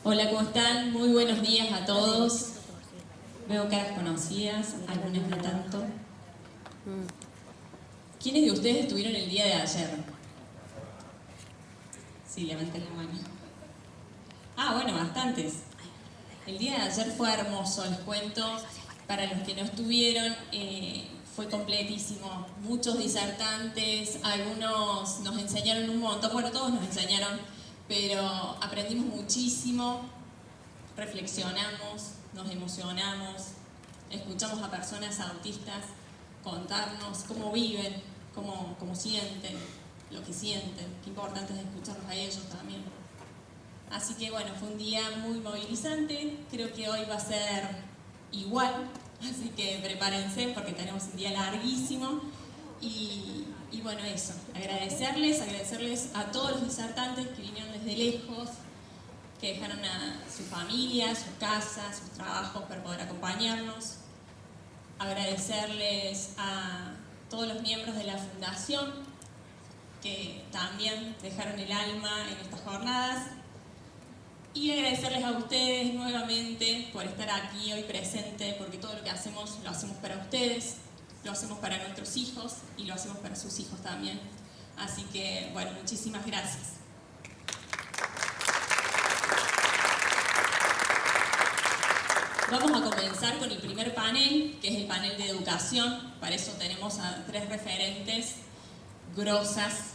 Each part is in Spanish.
Hola, ¿cómo están? Muy buenos días a todos. Veo caras conocidas, algunas no tanto. ¿Quiénes de ustedes estuvieron el día de ayer? Sí, levanten la mano. Ah, bueno, bastantes. El día de ayer fue hermoso, les cuento. Para los que no estuvieron, fue completísimo. Muchos disertantes, algunos nos enseñaron un montón, bueno, todos nos enseñaron, pero aprendimos muchísimo, reflexionamos, nos emocionamos, escuchamos a personas autistas contarnos cómo viven, cómo sienten, lo que sienten. Qué importante es escucharlos a ellos también. Así que bueno, fue un día muy movilizante, creo que hoy va a ser igual, así que prepárense porque tenemos un día larguísimo. Y bueno, eso, agradecerles a todos los disertantes que vinieron desde lejos, que dejaron a su familia, sus casas, sus trabajos para poder acompañarnos. Agradecerles a todos los miembros de la Fundación que también dejaron el alma en estas jornadas. Y agradecerles a ustedes nuevamente por estar aquí hoy presente, porque todo lo que hacemos lo hacemos para ustedes, lo hacemos para nuestros hijos y lo hacemos para sus hijos también. Así que, bueno, muchísimas gracias. Vamos a comenzar con el primer panel, que es el panel de educación. Para eso tenemos a 3 referentes grosas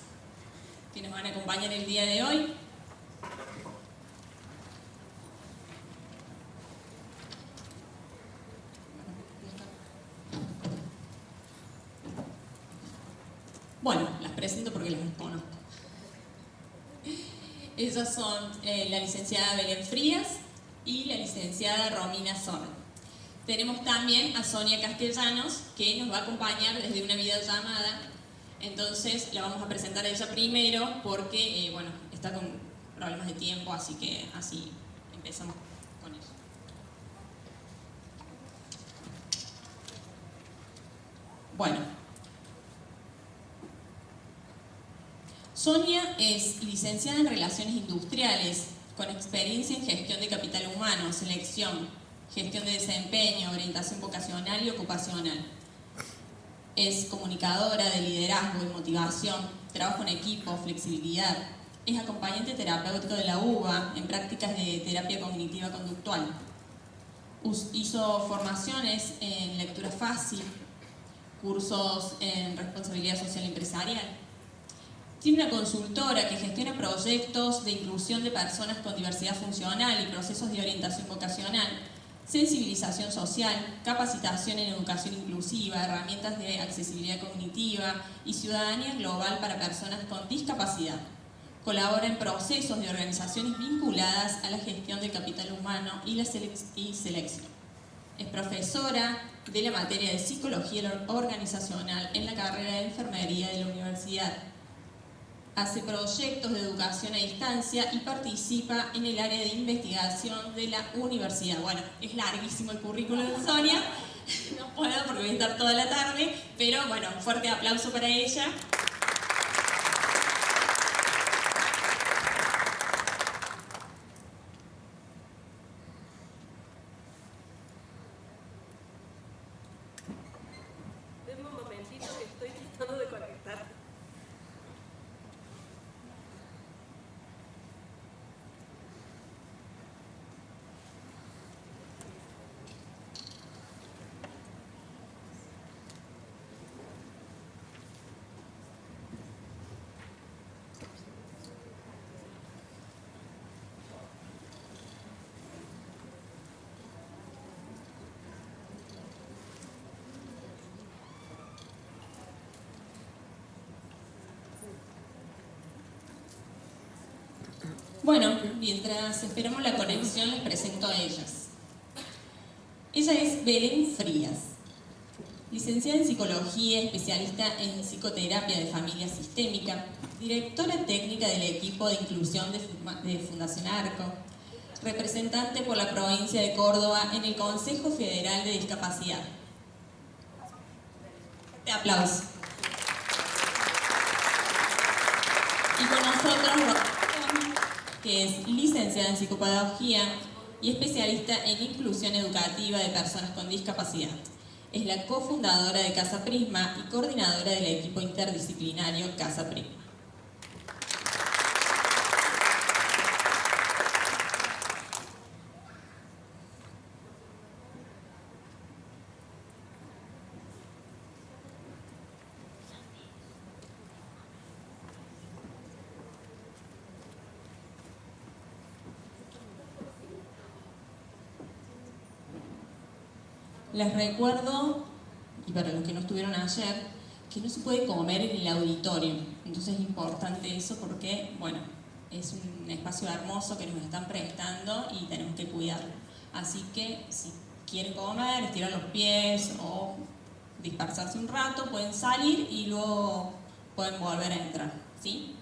que nos van a acompañar el día de hoy. Bueno, las presento porque las conozco. Ellas son la licenciada Belén Frías y la licenciada Romina Zorro. Tenemos también a Sonia Castellanos, que nos va a acompañar desde una videollamada. Entonces la vamos a presentar a ella primero porque, bueno, está con problemas de tiempo, así que así empezamos con eso. Bueno, Sonia es licenciada en Relaciones Industriales, con experiencia en gestión de capital humano, selección, gestión de desempeño, orientación vocacional y ocupacional. Es comunicadora de liderazgo y motivación, trabajo en equipo, flexibilidad. Es acompañante terapéutico de la UBA en prácticas de terapia cognitiva conductual. Hizo formaciones en lectura fácil, cursos en responsabilidad social empresarial. Tiene una consultora que gestiona proyectos de inclusión de personas con diversidad funcional y procesos de orientación vocacional, sensibilización social, capacitación en educación inclusiva, herramientas de accesibilidad cognitiva y ciudadanía global para personas con discapacidad. Colabora en procesos de organizaciones vinculadas a la gestión del capital humano y la selección. Es profesora de la materia de psicología organizacional en la carrera de enfermería de la universidad. Hace proyectos de educación a distancia y participa en el área de investigación de la universidad. Bueno, es larguísimo el currículum de Sonia, no puedo porque voy a estar toda la tarde, pero bueno, un fuerte aplauso para ella. Denme un momentito que estoy tratando de conectar. Bueno, mientras esperamos la conexión, les presento a ellas. Ella es Belén Frías, licenciada en Psicología, especialista en Psicoterapia de Familia Sistémica, directora técnica del equipo de inclusión de Fundación Arco, representante por la provincia de Córdoba en el Consejo Federal de Discapacidad. Fuerte aplauso. Y con nosotros que es licenciada en psicopedagogía y especialista en inclusión educativa de personas con discapacidad. Es la cofundadora de Casa Prisma y coordinadora del equipo interdisciplinario Casa Prisma. Les recuerdo, y para los que no estuvieron ayer, que no se puede comer en el auditorio. Entonces es importante eso porque, bueno, es un espacio hermoso que nos están prestando y tenemos que cuidarlo. Así que si quieren comer, estirar los pies o dispersarse un rato, pueden salir y luego pueden volver a entrar, ¿sí?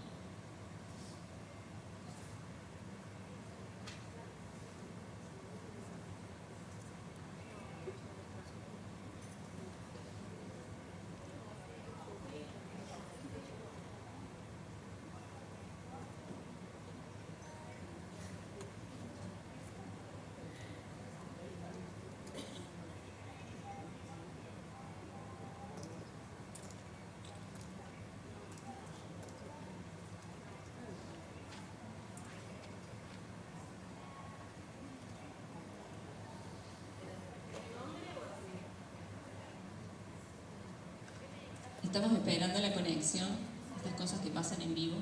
Estamos esperando la conexión, estas cosas que pasan en vivo.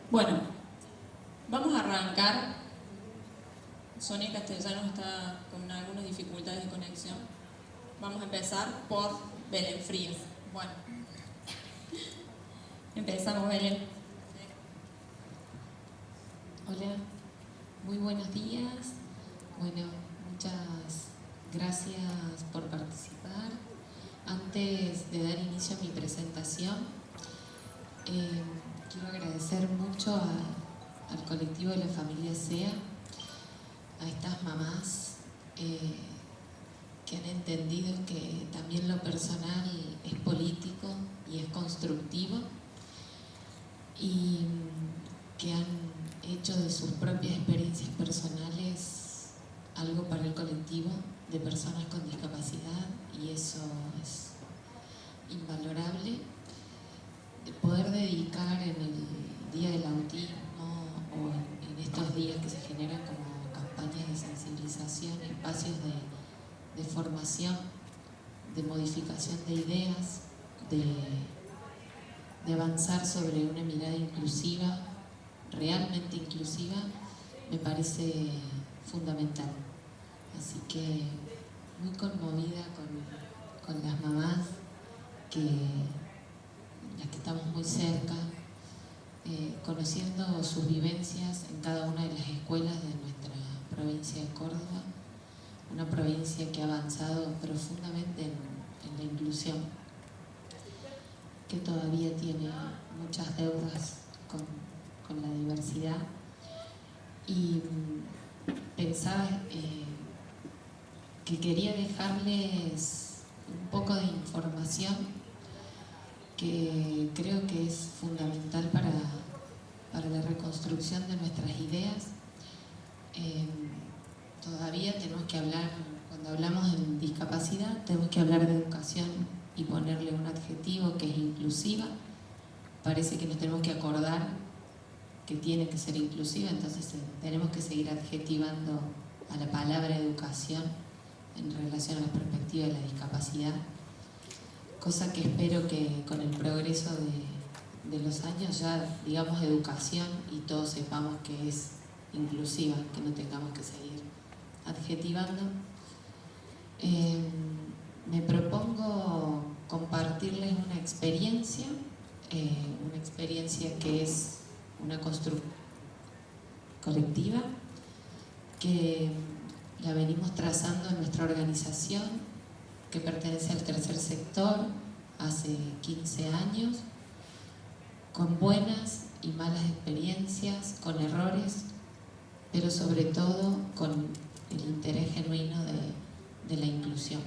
Bueno, vamos a arrancar. Sonia Castellano está con algunas dificultades de conexión. Vamos a empezar por Belén Frías. Bueno, empezamos, Belén. Hola, muy buenos días. Bueno, muchas gracias por participar. Antes de dar inicio a mi presentación, quiero agradecer mucho al colectivo de la familia SEA, a estas mamás que han entendido que también lo personal es político y es constructivo, y que han hecho de sus propias experiencias personales algo para el colectivo de personas con discapacidad, y eso es invalorable. Poder dedicar en el Día del Autismo o en estos días que se generan como campañas de sensibilización, espacios de formación, de modificación de ideas, de avanzar sobre una mirada inclusiva, realmente inclusiva, me parece fundamental. Así que muy conmovida con las mamás las que estamos muy cerca, conociendo sus vivencias en cada una de las escuelas de nuestra provincia de Córdoba, una provincia que ha avanzado profundamente en la inclusión, que todavía tiene muchas deudas con la diversidad, y pensaba que quería dejarles un poco de información que creo que es fundamental para la reconstrucción de nuestras ideas. Todavía tenemos que hablar, cuando hablamos de discapacidad, tenemos que hablar de educación y ponerle un adjetivo que es inclusiva. Parece que nos tenemos que acordar que tiene que ser inclusiva, entonces tenemos que seguir adjetivando a la palabra educación en relación a la perspectiva de la discapacidad, cosa que espero que con el progreso de los años ya digamos educación y todos sepamos que es inclusiva, que no tengamos que seguir adjetivando. Me propongo compartirles una experiencia que es una construcción colectiva, que la venimos trazando en nuestra organización, que pertenece al tercer sector hace 15 años, con buenas y malas experiencias, con errores, pero sobre todo con el interés genuino de la inclusión.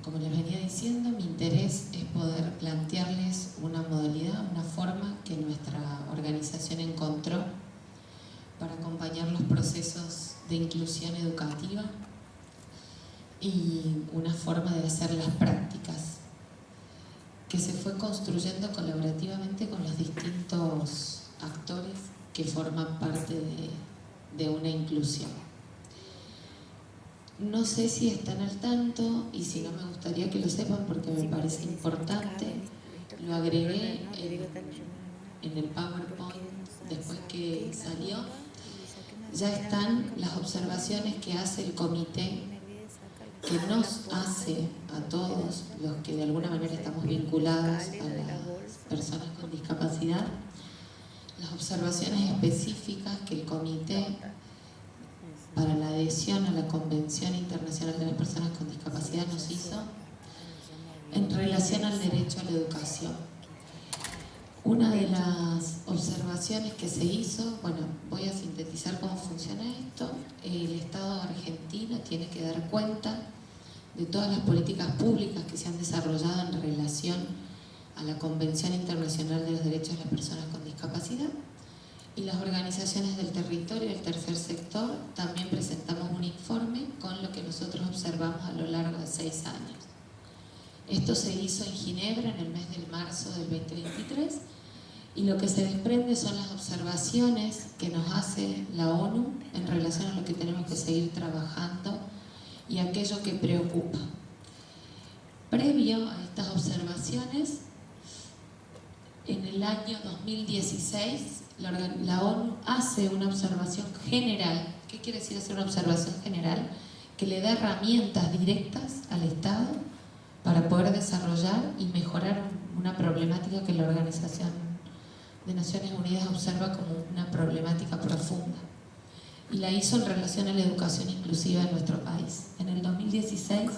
Como les venía diciendo, mi interés es poder plantearles una modalidad, una forma que nuestra organización encontró para acompañar los procesos de inclusión educativa y una forma de hacer las prácticas que se fue construyendo colaborativamente con los distintos actores que forman parte de una inclusión. No sé si están al tanto, y si no me gustaría que lo sepan porque me parece importante. Lo agregué en el PowerPoint después que salió. Ya están las observaciones que hace el comité, que nos hace a todos los que de alguna manera estamos vinculados a las personas con discapacidad, las observaciones específicas que el comité para la adhesión a la Convención Internacional de las Personas con Discapacidad nos hizo en relación al derecho a la educación. Una de las observaciones que se hizo, bueno, voy a sintetizar cómo funciona esto. El Estado argentino tiene que dar cuenta de todas las políticas públicas que se han desarrollado en relación a la Convención Internacional de los Derechos de las Personas con Discapacidad, y las organizaciones del territorio y del tercer sector también presentamos un informe con lo que nosotros observamos a lo largo de 6 años. Esto se hizo en Ginebra en el mes de marzo del 2023, y lo que se desprende son las observaciones que nos hace la ONU en relación a lo que tenemos que seguir trabajando y aquello que preocupa. Previo a estas observaciones, en el año 2016, la ONU hace una observación general. ¿Qué quiere decir hacer una observación general? Que le da herramientas directas al Estado para poder desarrollar y mejorar una problemática que la Organización de Naciones Unidas observa como una problemática profunda. Y la hizo en relación a la educación inclusiva en nuestro país. En el 2016,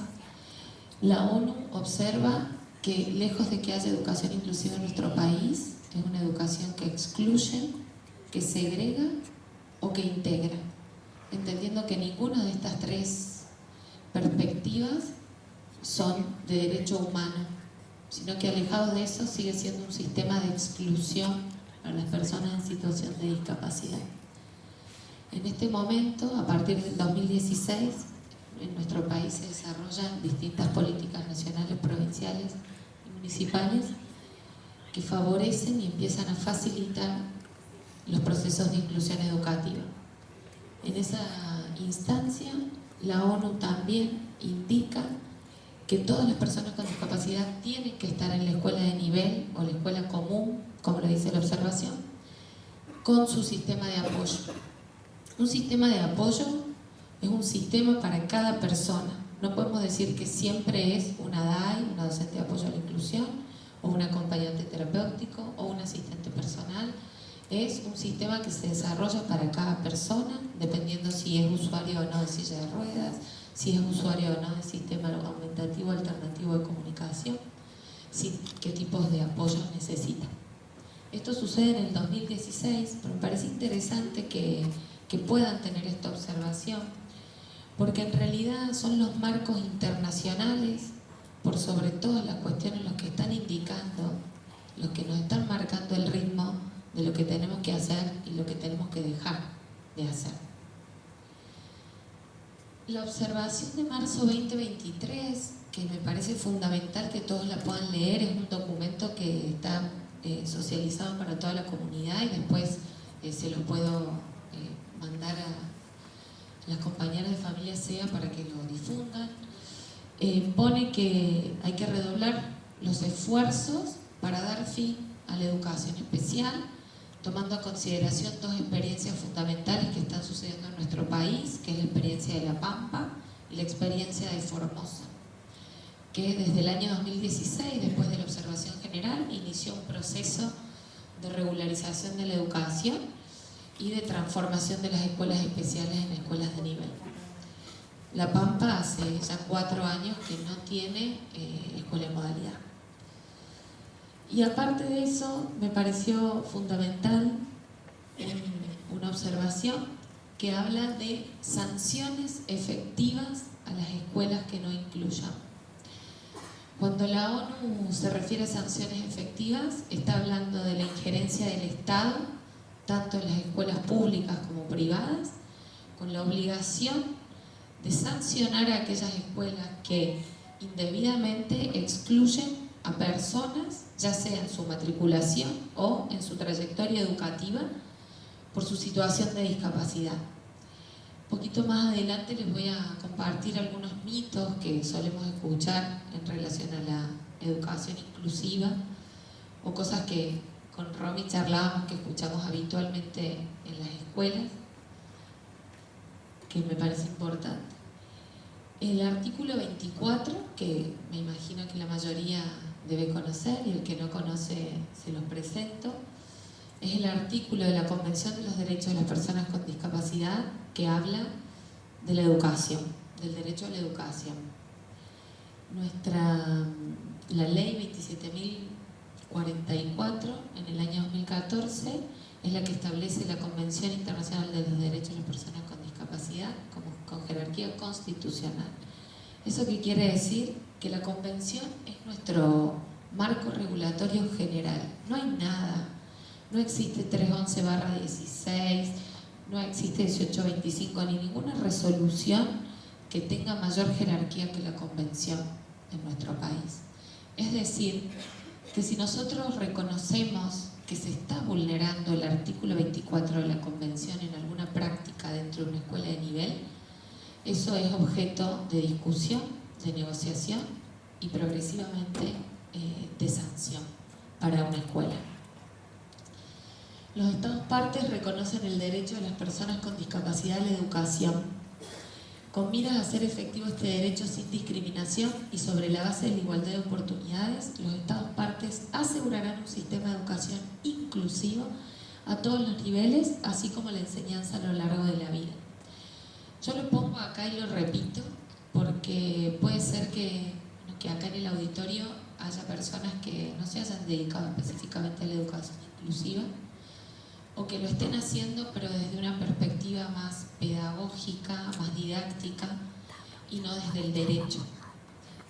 la ONU observa que lejos de que haya educación inclusiva en nuestro país, es una educación que excluye, que segrega o que integra, entendiendo que ninguna de estas tres perspectivas son de derecho humano, sino que alejado de eso sigue siendo un sistema de exclusión para las personas en situación de discapacidad. En este momento, a partir del 2016, en nuestro país se desarrollan distintas políticas nacionales, provinciales y municipales que favorecen y empiezan a facilitar los procesos de inclusión educativa. En esa instancia, la ONU también indica que todas las personas con discapacidad tienen que estar en la escuela de nivel o la escuela común, como lo dice la observación, con su sistema de apoyo. Un sistema de apoyo es un sistema para cada persona. No podemos decir que siempre es una DAI, una docente de apoyo a la inclusión, o un acompañante terapéutico, o un asistente personal. Es un sistema que se desarrolla para cada persona, dependiendo si es usuario o no de silla de ruedas, si es usuario o no de sistema aumentativo alternativo de comunicación, qué tipos de apoyos necesita. Esto sucede en el 2016, pero me parece interesante que puedan tener esta observación, porque en realidad son los marcos internacionales, por sobre todas las cuestiones, los que están indicando, los que nos están marcando el ritmo de lo que tenemos que hacer y lo que tenemos que dejar de hacer. La observación de marzo 2023, que me parece fundamental que todos la puedan leer, es un documento que está socializado para toda la comunidad y después se los puedo mandar a las compañeras de Familia SEA para que lo difundan. Pone que hay que redoblar los esfuerzos para dar fin a la educación especial, tomando a consideración dos experiencias fundamentales que están sucediendo en nuestro país, que es la experiencia de La Pampa y la experiencia de Formosa, que desde el año 2016, después de la observación general, inició un proceso de regularización de la educación y de transformación de las escuelas especiales en escuelas de nivel. La Pampa hace ya 4 años que no tiene escuela de modalidad. Y aparte de eso, me pareció fundamental una observación que habla de sanciones efectivas a las escuelas que no incluyan. Cuando la ONU se refiere a sanciones efectivas, está hablando de la injerencia del Estado, tanto en las escuelas públicas como privadas, con la obligación de sancionar a aquellas escuelas que indebidamente excluyen a personas, ya sea en su matriculación o en su trayectoria educativa, por su situación de discapacidad. Un poquito más adelante les voy a compartir algunos mitos que solemos escuchar en relación a la educación inclusiva o cosas que con Romy charlábamos que escuchamos habitualmente en las escuelas, que me parece importante. El artículo 24, que me imagino que la mayoría debe conocer y el que no conoce se los presento, es el artículo de la Convención de los Derechos de las Personas con Discapacidad que habla de la educación, del derecho a la educación. La ley 27.044 en el año 2014 es la que establece la Convención Internacional de los Derechos de las Personas con Discapacidad con jerarquía constitucional. ¿Eso qué quiere decir? Que la Convención es nuestro marco regulatorio general. No hay nada. No existe 311/16, no existe 1825, ni ninguna resolución que tenga mayor jerarquía que la Convención en nuestro país. Es decir, que si nosotros reconocemos que se está vulnerando el artículo 24 de la Convención en alguna práctica dentro de una escuela de nivel, eso es objeto de discusión, de negociación y progresivamente de sanción para una escuela. Los Estados partes reconocen el derecho de las personas con discapacidad a la educación, con miras a hacer efectivo este derecho sin discriminación y sobre la base de la igualdad de oportunidades. Los Estados partes asegurarán un sistema de educación inclusivo a todos los niveles, así como la enseñanza a lo largo de la vida. Yo lo pongo acá y lo repito porque puede ser que acá en el auditorio haya personas que no se hayan dedicado específicamente a la educación inclusiva o que lo estén haciendo pero desde una perspectiva más pedagógica, más didáctica y no desde el derecho.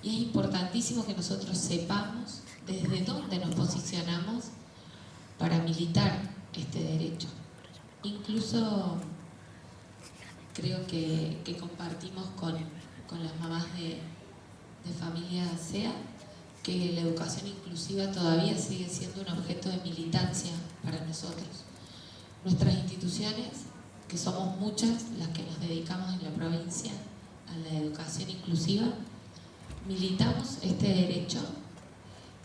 Y es importantísimo que nosotros sepamos desde dónde nos posicionamos para militar este derecho. Incluso creo que compartimos con las mamás de Familia SEA que la educación inclusiva todavía sigue siendo un objeto de militancia para nosotros. Nuestras instituciones, que somos muchas las que nos dedicamos en la provincia a la educación inclusiva, militamos este derecho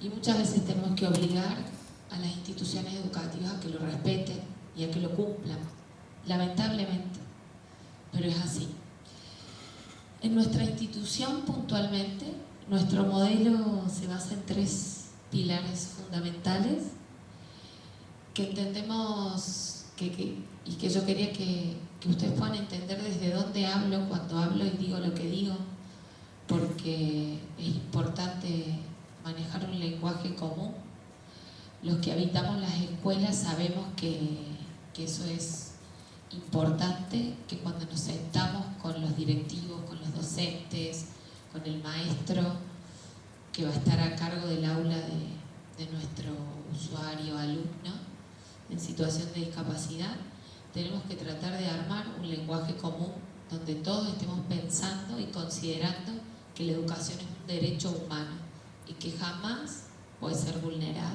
y muchas veces tenemos que obligar a las instituciones educativas a que lo respeten y a que lo cumplan, lamentablemente, pero es así. En nuestra institución, puntualmente, nuestro modelo se basa en 3 pilares fundamentales que entendemos y que yo quería que ustedes puedan entender desde dónde hablo cuando hablo y digo lo que digo, porque es importante manejar un lenguaje común. Los que habitamos las escuelas sabemos que eso es importante, que cuando nos sentamos con los directivos, con los docentes, con el maestro que va a estar a cargo del aula de nuestro usuario, alumno en situación de discapacidad, tenemos que tratar de armar un lenguaje común donde todos estemos pensando y considerando que la educación es un derecho humano y que jamás puede ser vulnerado.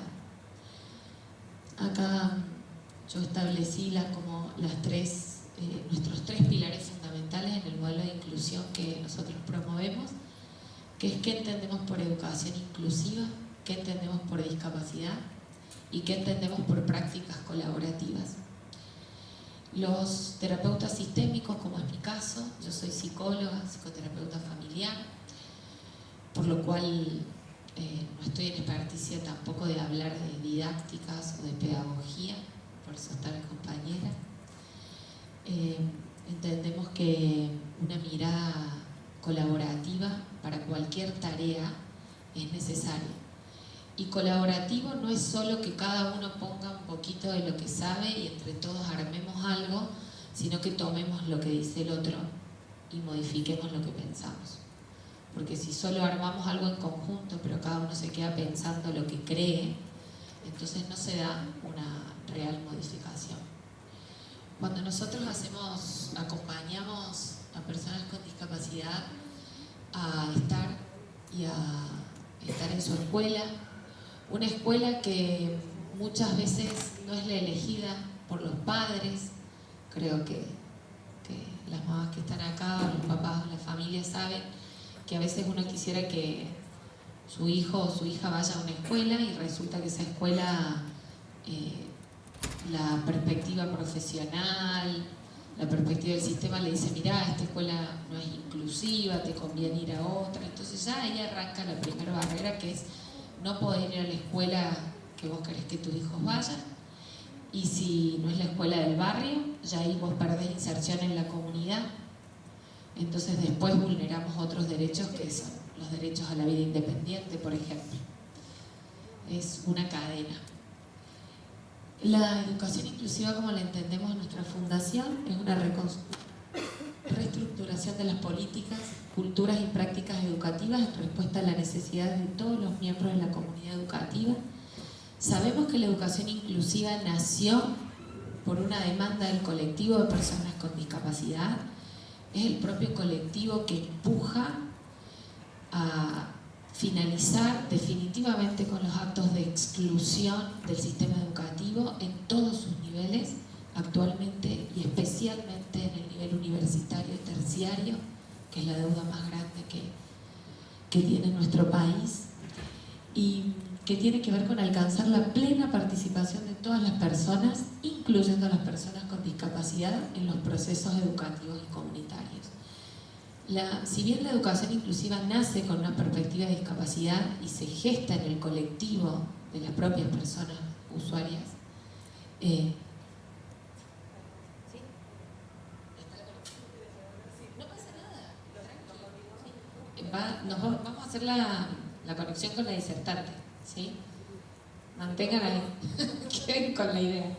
Acá yo establecí nuestros tres pilares fundamentales en el modelo de inclusión que nosotros promovemos, que es qué entendemos por educación inclusiva, qué entendemos por discapacidad y qué entendemos por prácticas colaborativas. Los terapeutas sistémicos, como es mi caso, yo soy psicóloga, psicoterapeuta familiar, por lo cual no estoy en experticia tampoco de hablar de didácticas o de pedagogía, por eso está mi compañera. Entendemos que una mirada colaborativa para cualquier tarea es necesaria. Y colaborativo no es solo que cada uno ponga un poquito de lo que sabe y entre todos armemos algo, sino que tomemos lo que dice el otro y modifiquemos lo que pensamos. Porque si solo armamos algo en conjunto, pero cada uno se queda pensando lo que cree, entonces no se da una real modificación. Cuando nosotros acompañamos a personas con discapacidad a estar en su escuela, una escuela que muchas veces no es la elegida por los padres, creo que las mamás que están acá, los papás, las familias saben que a veces uno quisiera que su hijo o su hija vaya a una escuela y resulta que esa escuela, la perspectiva profesional, la perspectiva del sistema le dice, mirá, esta escuela no es inclusiva, te conviene ir a otra. Entonces ya ahí arranca la primera barrera, que es no poder ir a la escuela que vos querés que tus hijos vayan. Y si no es la escuela del barrio, ya ahí vos perdés inserción en la comunidad. Entonces después vulneramos otros derechos que son los derechos a la vida independiente, por ejemplo. Es una cadena. La educación inclusiva, como la entendemos en nuestra fundación, es una reestructuración de las políticas, culturas y prácticas educativas en respuesta a las necesidades de todos los miembros de la comunidad educativa. Sabemos que la educación inclusiva nació por una demanda del colectivo de personas con discapacidad. Es el propio colectivo que empuja a finalizar definitivamente con los actos de exclusión del sistema educativo en todos sus niveles, actualmente y especialmente en el nivel universitario y terciario, que es la deuda más grande que tiene nuestro país, y que tiene que ver con alcanzar la plena participación de todas las personas, incluyendo a las personas con discapacidad, en los procesos educativos y comunitarios. Si bien la educación inclusiva nace con una perspectiva de discapacidad y se gesta en el colectivo de las propias personas usuarias, no pasa nada, vamos a hacer la conexión con la disertante, ¿sí? Mantengan ahí, queden con la idea.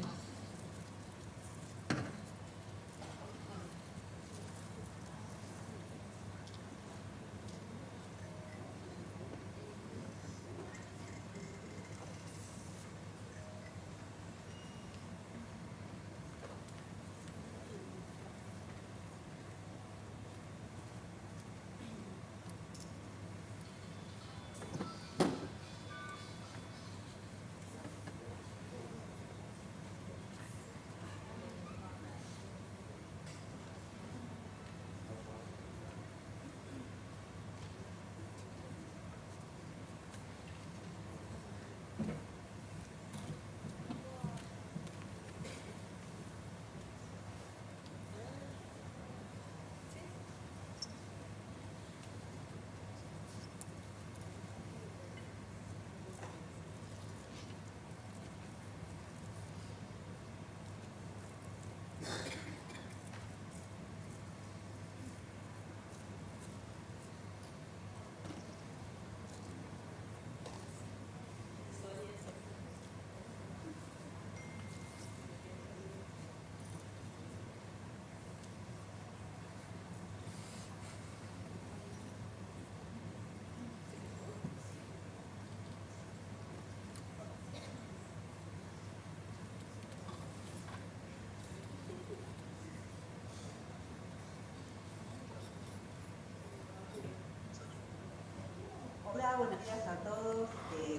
Hola, buenos días a todos.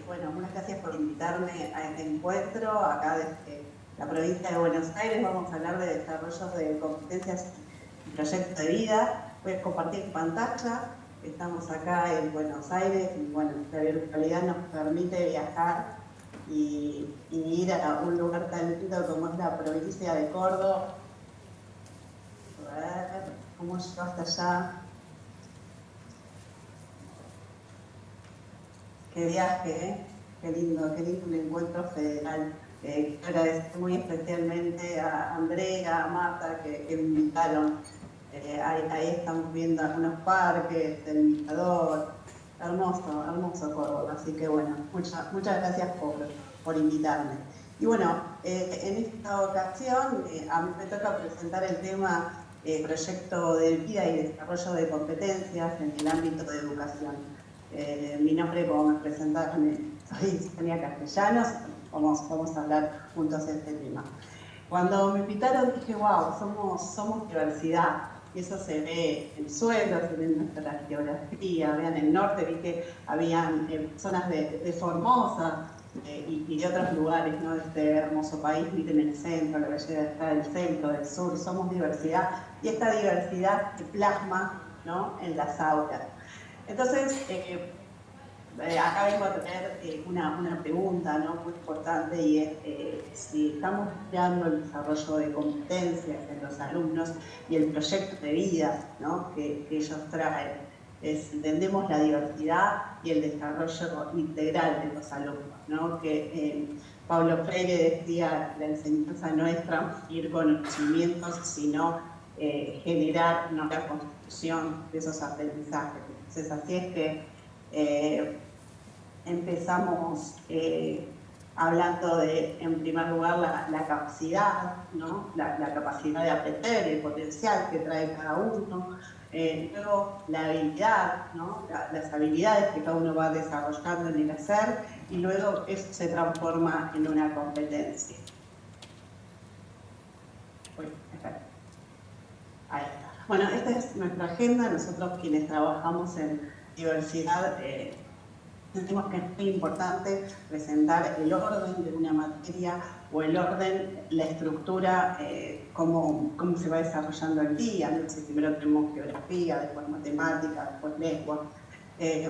Bueno, muchas gracias por invitarme a este encuentro acá desde la provincia de Buenos Aires. Vamos a hablar de desarrollo de competencias y proyectos de vida. Voy a compartir pantalla. Estamos acá en Buenos Aires y bueno, la virtualidad nos permite viajar y ir a un lugar tan lindo como es la provincia de Córdoba. A ver cómo llegó hasta allá. Qué viaje, ¿eh? Qué lindo el encuentro federal. Quiero agradecer muy especialmente a Andrea, a Marta, que me invitaron. Ahí estamos viendo algunos parques, el Mirador. Hermoso Córdoba. Así que bueno, muchas gracias por invitarme. Y bueno, en esta ocasión a mí me toca presentar el tema proyecto de vida y desarrollo de competencias en el ámbito de educación. Mi nombre, como me presentaron, soy Sonia Castellanos. Vamos a hablar juntos de este tema. Cuando me invitaron dije, wow, somos diversidad. Y eso se ve en el suelo, se ve en nuestra geografía. Vean, en el norte vi que habían zonas de Formosa y de otros lugares, ¿no?, de este hermoso país. Miren el centro, la belleza está del centro, del sur. Somos diversidad y esta diversidad se plasma, ¿no?, en las aulas. Entonces, acá vengo a tener una pregunta, ¿no?, muy importante, y es si estamos creando el desarrollo de competencias en los alumnos y el proyecto de vida, ¿no?, que ellos traen. Entendemos la diversidad y el desarrollo integral de los alumnos, ¿no?, que Paulo Freire decía, la enseñanza no es transmitir conocimientos, sino generar una construcción de esos aprendizajes. Entonces, así es que empezamos hablando de, en primer lugar, la capacidad, ¿no?, la capacidad de aprender, el potencial que trae cada uno, luego la habilidad, ¿no?, las habilidades que cada uno va desarrollando en el hacer, y luego eso se transforma en una competencia. Ahí está. Bueno, esta es nuestra agenda. Nosotros, quienes trabajamos en diversidad, sentimos que es muy importante presentar el orden de una materia o el orden, la estructura, cómo se va desarrollando el día. Entonces, primero tenemos geografía, después matemática, después lengua.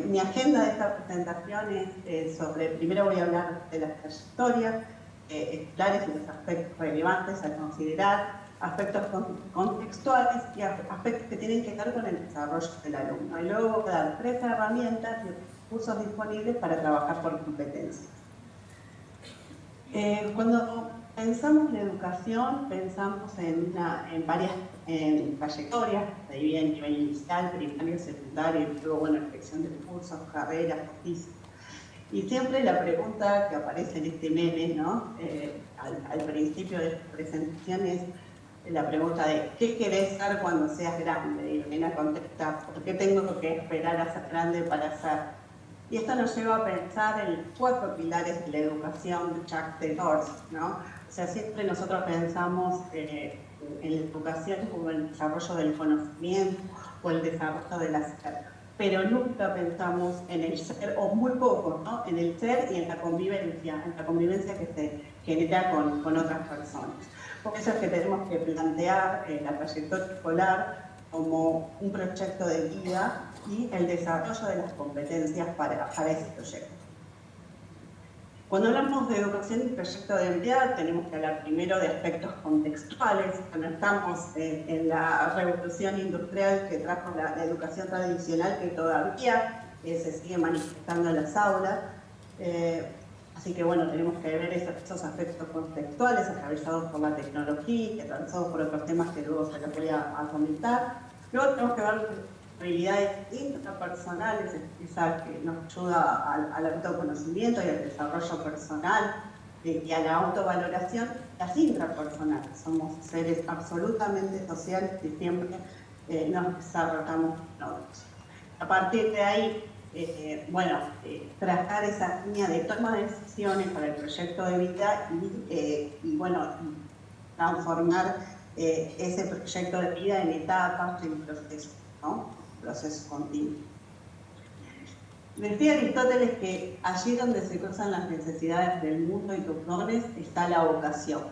Mi agenda de esta presentación es primero voy a hablar de las trayectorias escolares y los aspectos relevantes a considerar, aspectos contextuales y aspectos que tienen que ver con el desarrollo del alumno. Y luego voy a dar 3 herramientas y recursos disponibles para trabajar por competencias. Cuando pensamos la educación, pensamos en varias trayectorias, se divide en nivel inicial, primario, secundario, y luego, bueno, elección de cursos, carreras, oficios. Y siempre la pregunta que aparece en este meme, ¿no?, al principio de esta presentación es la pregunta de ¿qué querés ser cuando seas grande? Y Lorena contesta, ¿por qué tengo que esperar a ser grande para ser? Y esto nos lleva a pensar en 4 pilares de la educación de Jacques Delors, ¿no? O sea, siempre nosotros pensamos en la educación como el desarrollo del conocimiento o el desarrollo del hacer, pero nunca pensamos en el ser, o muy poco, ¿no?, en el ser y en la convivencia que se genera con otras personas. Por eso es que tenemos que plantear la trayectoria escolar como un proyecto de vida y el desarrollo de las competencias para ese proyecto. Cuando hablamos de educación y proyecto de vida, tenemos que hablar primero de aspectos contextuales. Cuando estamos en la revolución industrial que trajo la educación tradicional, que todavía se sigue manifestando en las aulas. Así que bueno, tenemos que ver esos aspectos contextuales atravesados por la tecnología, atravesados por otros temas que luego se les voy a comentar. Luego tenemos que ver habilidades intrapersonales, esa que nos ayuda al autoconocimiento y al desarrollo personal y a la autovaloración. Las intrapersonales, somos seres absolutamente sociales y siempre nos desarrollamos nosotros. A partir de ahí, trazar esa línea de toma de decisiones para el proyecto de vida y transformar ese proyecto de vida en etapas, en procesos, ¿no? Proceso continuo. Decía Aristóteles que allí donde se cruzan las necesidades del mundo y tus dones está la vocación.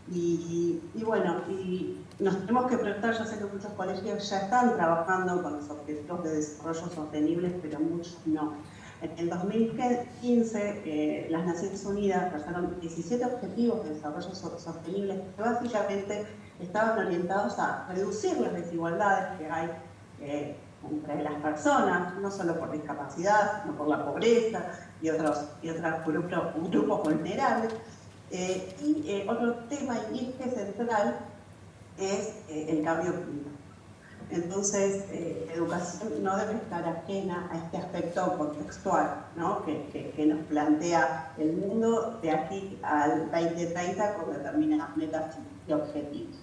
Y bueno, y nos tenemos que preguntar, yo sé que muchos colegios ya están trabajando con los objetivos de desarrollo sostenibles, pero muchos no. En el 2015, las Naciones Unidas trazaron 17 objetivos de desarrollo sostenible que básicamente estaban orientados a reducir las desigualdades que hay entre las personas, no solo por discapacidad, sino por la pobreza y otros grupos vulnerables. Otro tema y eje central es el cambio climático. Entonces, educación no debe estar ajena a este aspecto contextual, ¿no? que nos plantea el mundo de aquí al 2030 con determinadas metas y objetivos.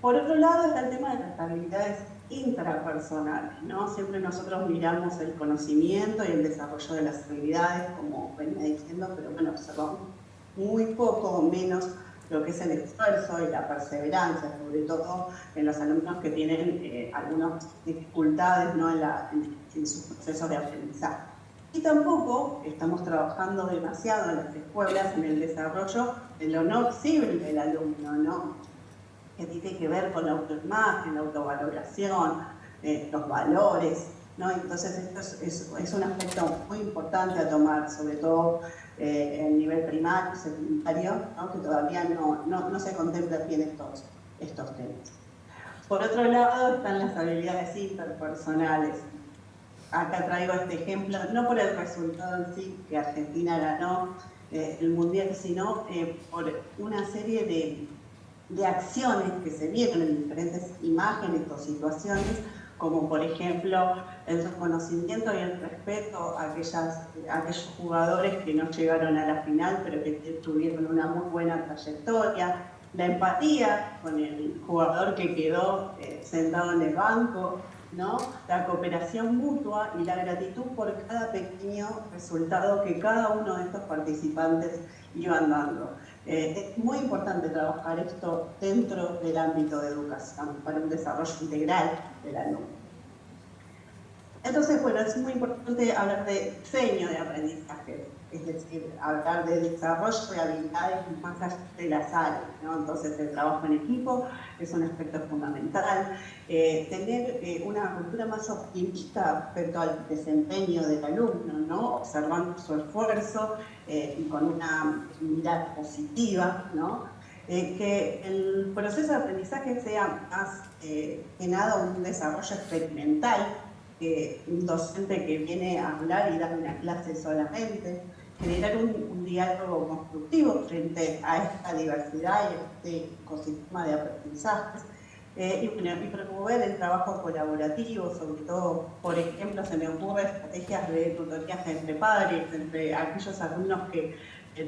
Por otro lado está el tema de las habilidades intrapersonales, ¿no? Siempre nosotros miramos el conocimiento y el desarrollo de las habilidades, como venía diciendo, pero bueno, observamos muy poco o menos lo que es el esfuerzo y la perseverancia, sobre todo en los alumnos que tienen algunas dificultades, ¿no? en sus procesos de aprendizaje. Y tampoco estamos trabajando demasiado en las escuelas en el desarrollo de lo no visible del alumno, ¿no? Que tiene que ver con la autoimagen, la autovaloración, los valores, ¿no? Entonces esto es un aspecto muy importante a tomar, sobre todo en nivel primario, secundario, ¿no? Que todavía no se contempla bien estos temas. Por otro lado están las habilidades interpersonales. Acá traigo este ejemplo, no por el resultado en sí, que Argentina ganó el Mundial, sino por una serie de acciones que se vieron en diferentes imágenes o situaciones, como por ejemplo el reconocimiento y el respeto a aquellos jugadores que no llegaron a la final, pero que tuvieron una muy buena trayectoria, la empatía con el jugador que quedó sentado en el banco, ¿no? La cooperación mutua y la gratitud por cada pequeño resultado que cada uno de estos participantes iban dando. Es muy importante trabajar esto dentro del ámbito de educación para un desarrollo integral del alumno. Entonces, bueno, es muy importante hablar de diseño de aprendizaje, es decir, hablar de desarrollo de habilidades más allá de las áreas, ¿no? Entonces, el trabajo en equipo es un aspecto fundamental. Tener una cultura más optimista respecto al desempeño del alumno, ¿no? Observando su esfuerzo y con una mirada positiva, ¿no? Que el proceso de aprendizaje sea más que nada un desarrollo experimental, que un docente que viene a hablar y dar una clase solamente, generar un diálogo constructivo frente a esta diversidad y a este ecosistema de aprendizajes, y promover el trabajo colaborativo, sobre todo, por ejemplo, se me ocurren estrategias de tutorías entre padres, entre aquellos alumnos que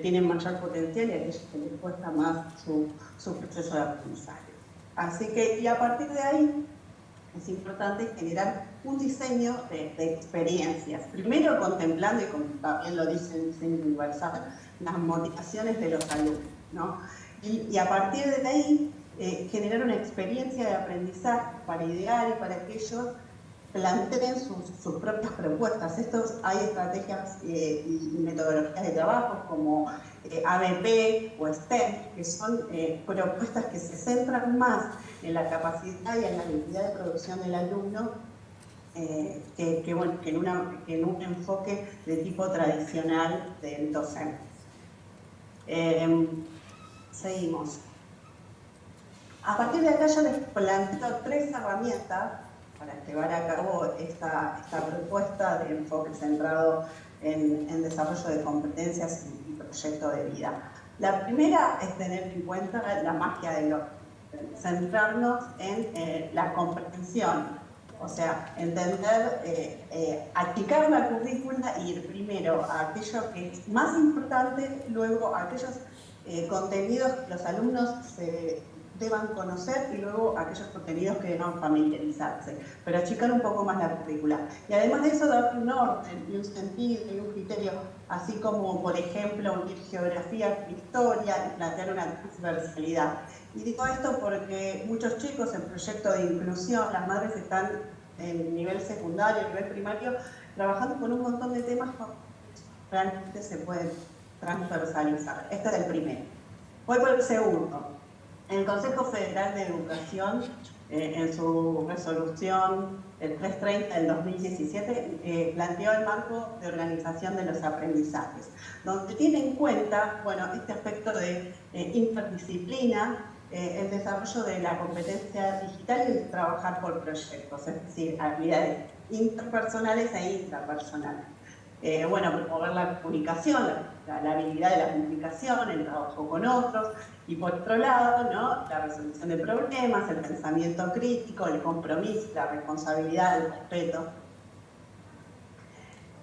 tienen mayor potencial y aquellos que les cuesta más su proceso de aprendizaje. Así que, y a partir de ahí, es importante generar un diseño de experiencias. Primero contemplando, y como también lo dice el diseño universal, las motivaciones de los alumnos, ¿no? Y a partir de ahí, generar una experiencia de aprendizaje para idear y para que ellos planteen sus propias propuestas. Hay estrategias y metodologías de trabajo como ABP o STEM, que son propuestas que se centran más en la capacidad y en la habilidad de producción del alumno que en un enfoque de tipo tradicional del docente. Seguimos. A partir de acá yo les planteo 3 herramientas para llevar a cabo esta propuesta de enfoque centrado en desarrollo de competencias y proyecto de vida. La primera es tener en cuenta la magia del orden, centrarnos en la comprensión, o sea, entender, achicar la currícula y ir primero a aquello que es más importante, luego a aquellos contenidos que los alumnos deban conocer y luego aquellos contenidos que deban familiarizarse, pero achicar un poco más la currícula. Y además de eso, dar un orden y un sentido y un criterio, así como, por ejemplo, unir geografía con historia y plantear una transversalidad. Y digo esto porque muchos chicos en proyecto de inclusión, las madres están en nivel secundario, en nivel primario, trabajando con un montón de temas que realmente se pueden transversalizar. Este es el primero. Voy por el segundo. El Consejo Federal de Educación, en su resolución el 330 del 2017, planteó el marco de organización de los aprendizajes, donde tiene en cuenta, bueno, este aspecto de interdisciplina, el desarrollo de la competencia digital y el trabajar por proyectos, es decir, habilidades interpersonales e intrapersonales. Bueno, promover la comunicación, la habilidad de la comunicación, el trabajo con otros, y por otro lado, ¿no?, la resolución de problemas, el pensamiento crítico, el compromiso, la responsabilidad, el respeto.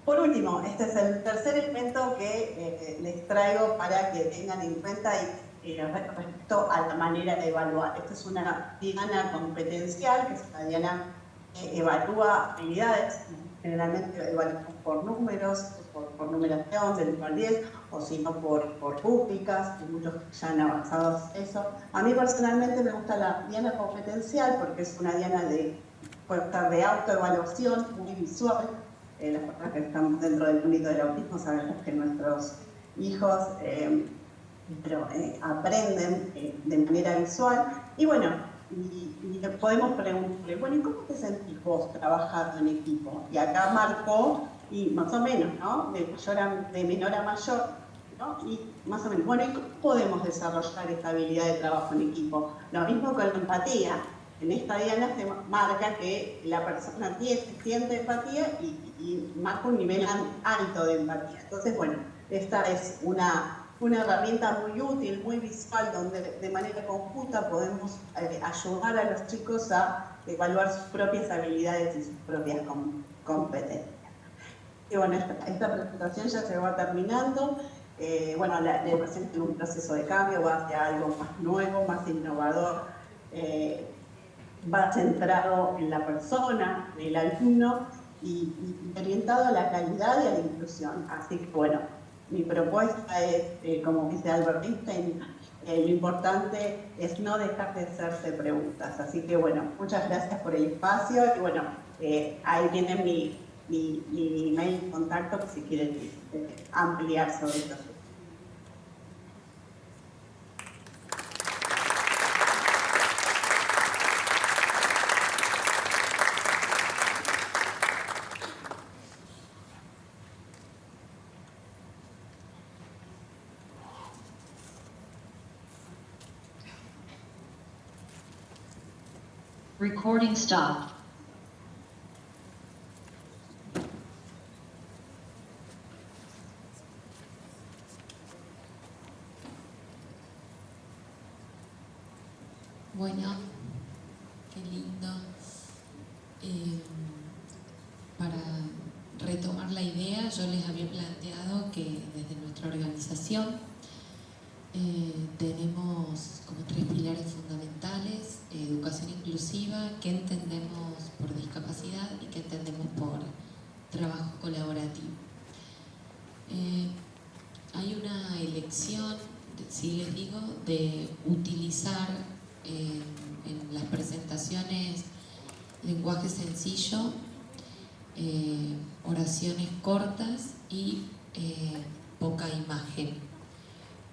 Por último, este es el tercer elemento que les traigo para que tengan en cuenta respecto a la manera de evaluar. Esta es una diana competencial, que es una diana que evalúa habilidades. Generalmente evaluamos por números, por numeración del 1 al 10, o si no por públicas, y muchos ya han avanzado hacia eso. A mí personalmente me gusta la diana competencial porque es una diana de autoevaluación, muy visual. Las personas que estamos dentro del ámbito del autismo sabemos que nuestros hijos aprenden de manera visual. Y bueno, y podemos preguntarle, bueno, ¿y cómo te sentís vos trabajando en equipo? Y acá marcó, y más o menos, ¿no?, de menor a mayor, ¿no? Y más o menos, bueno, ¿y cómo podemos desarrollar esta habilidad de trabajo en equipo? Lo mismo con la empatía. En esta diana se marca que la persona siente empatía y marca un nivel alto de empatía. Entonces, bueno, esta es una herramienta muy útil, muy visual, donde de manera conjunta podemos ayudar a los chicos a evaluar sus propias habilidades y sus propias competencias. Y bueno, esta presentación ya se va terminando. Bueno, la educación tiene un proceso de cambio, va hacia algo más nuevo, más innovador, va centrado en la persona, en el alumno, y orientado a la calidad y a la inclusión. Así que bueno, mi propuesta es, como dice Albert Einstein, lo importante es no dejar de hacerse preguntas. Así que bueno, muchas gracias por el espacio y bueno, ahí tienen mi email y contacto si quieren ampliar sobre esto. Recording stopped. Bueno, qué lindo. Para retomar la idea, yo les había planteado que desde nuestra organización tenemos como 3 pilares fundamentales: educación inclusiva, qué entendemos por discapacidad y qué entendemos por trabajo colaborativo. Hay una elección, si les digo, de utilizar en las presentaciones lenguaje sencillo, oraciones cortas y poca imagen,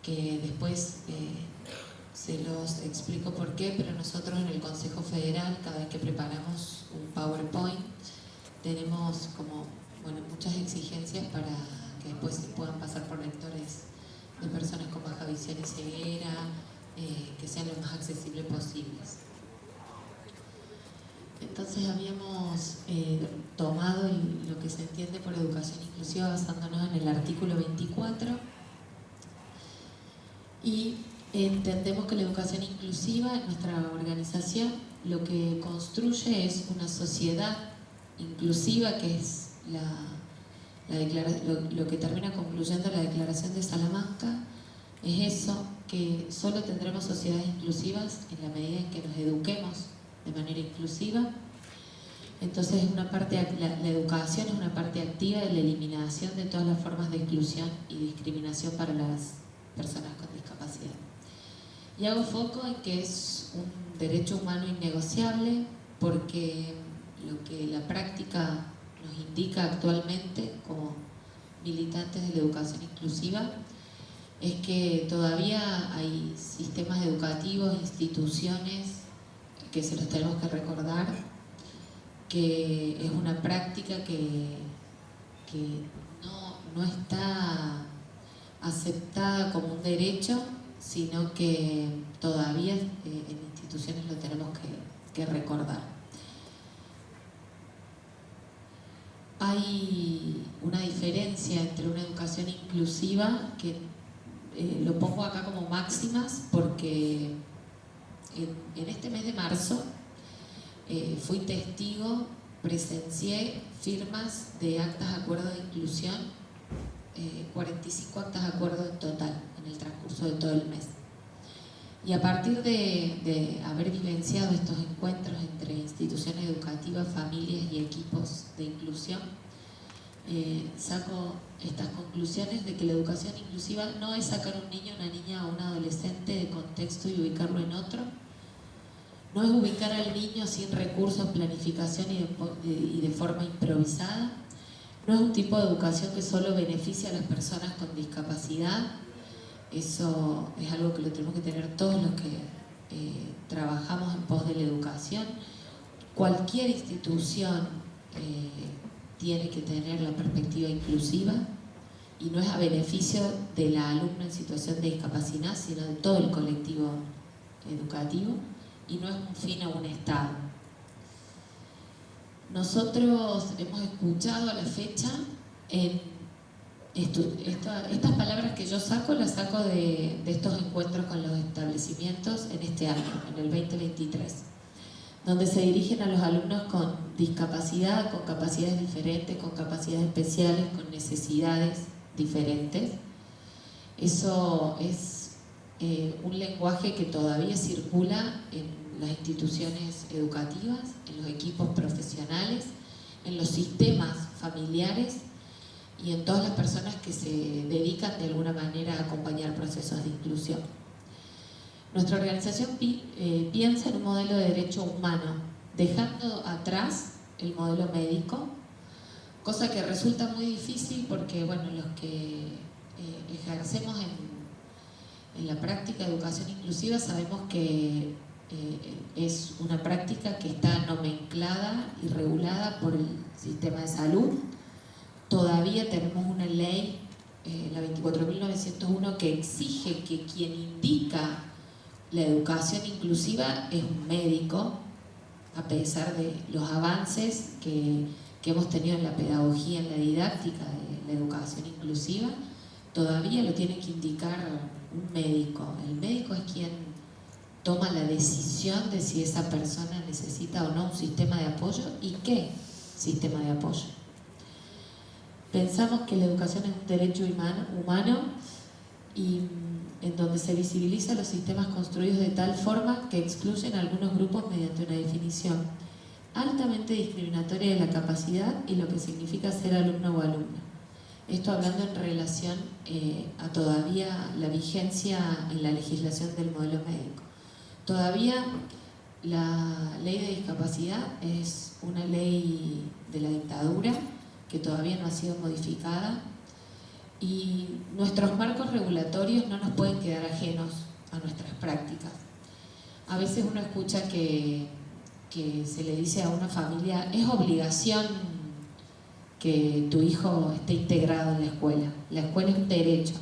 que después se los explico por qué, pero nosotros en el Consejo Federal, cada vez que preparamos un PowerPoint, tenemos como, bueno, muchas exigencias para que después se puedan pasar por lectores de personas con baja visión y ceguera, que sean lo más accesibles posibles. Entonces habíamos tomado lo que se entiende por educación inclusiva basándonos en el artículo 24 y entendemos que la educación inclusiva en nuestra organización lo que construye es una sociedad inclusiva, que es lo que termina concluyendo la Declaración de Salamanca. Es eso, que solo tendremos sociedades inclusivas en la medida en que nos eduquemos de manera inclusiva. Entonces la educación es una parte activa de la eliminación de todas las formas de exclusión y discriminación para las personas con discapacidad. Y hago foco en que es un derecho humano innegociable, porque lo que la práctica nos indica actualmente como militantes de la educación inclusiva es que todavía hay colectivos, instituciones, que se los tenemos que recordar, que es una práctica que no está aceptada como un derecho, sino que todavía en instituciones lo tenemos que recordar. Hay una diferencia entre una educación inclusiva, que lo pongo acá como máximas porque en este mes de marzo fui testigo, presencié firmas de actas de acuerdo de inclusión, 45 actas de acuerdo en total en el transcurso de todo el mes. Y a partir de haber vivenciado estos encuentros entre instituciones educativas, familias y equipos de inclusión, saco estas conclusiones de que la educación inclusiva no es sacar un niño, una niña o un adolescente de contexto y ubicarlo en otro, no es ubicar al niño sin recursos, planificación y de forma improvisada, no es un tipo de educación que solo beneficia a las personas con discapacidad. Eso es algo que lo tenemos que tener todos los que trabajamos en pos de la educación. Cualquier institución tiene que tener la perspectiva inclusiva y no es a beneficio de la alumna en situación de discapacidad, sino de todo el colectivo educativo, y no es un fin a un Estado. Nosotros hemos escuchado a la fecha estas palabras que yo saco, las saco de estos encuentros con los establecimientos en este año, en el 2023, donde se dirigen a los alumnos con discapacidad, con capacidades diferentes, con capacidades especiales, con necesidades diferentes. Eso es un lenguaje que todavía circula en las instituciones educativas, en los equipos profesionales, en los sistemas familiares y en todas las personas que se dedican de alguna manera a acompañar procesos de inclusión. Nuestra organización piensa en un modelo de derecho humano, dejando atrás el modelo médico, cosa que resulta muy difícil porque, bueno, los que ejercemos en la práctica de educación inclusiva sabemos que es una práctica que está nomenclada y regulada por el sistema de salud. Todavía tenemos una ley, la 24.901, que exige que quien indica la educación inclusiva es un médico, a pesar de los avances que hemos tenido en la pedagogía, en la didáctica de la educación inclusiva. Todavía lo tiene que indicar un médico. El médico es quien toma la decisión de si esa persona necesita o no un sistema de apoyo y qué sistema de apoyo. Pensamos que la educación es un derecho humano y en donde se visibilizan los sistemas construidos de tal forma que excluyen a algunos grupos mediante una definición altamente discriminatoria de la capacidad y lo que significa ser alumno o alumna. Esto hablando en relación a todavía la vigencia en la legislación del modelo médico. Todavía la ley de discapacidad es una ley de la dictadura que todavía no ha sido modificada y nuestros marcos regulatorios no nos pueden quedar ajenos a nuestras prácticas. A veces uno escucha que se le dice a una familia, es obligación que tu hijo esté integrado en la escuela es un derecho.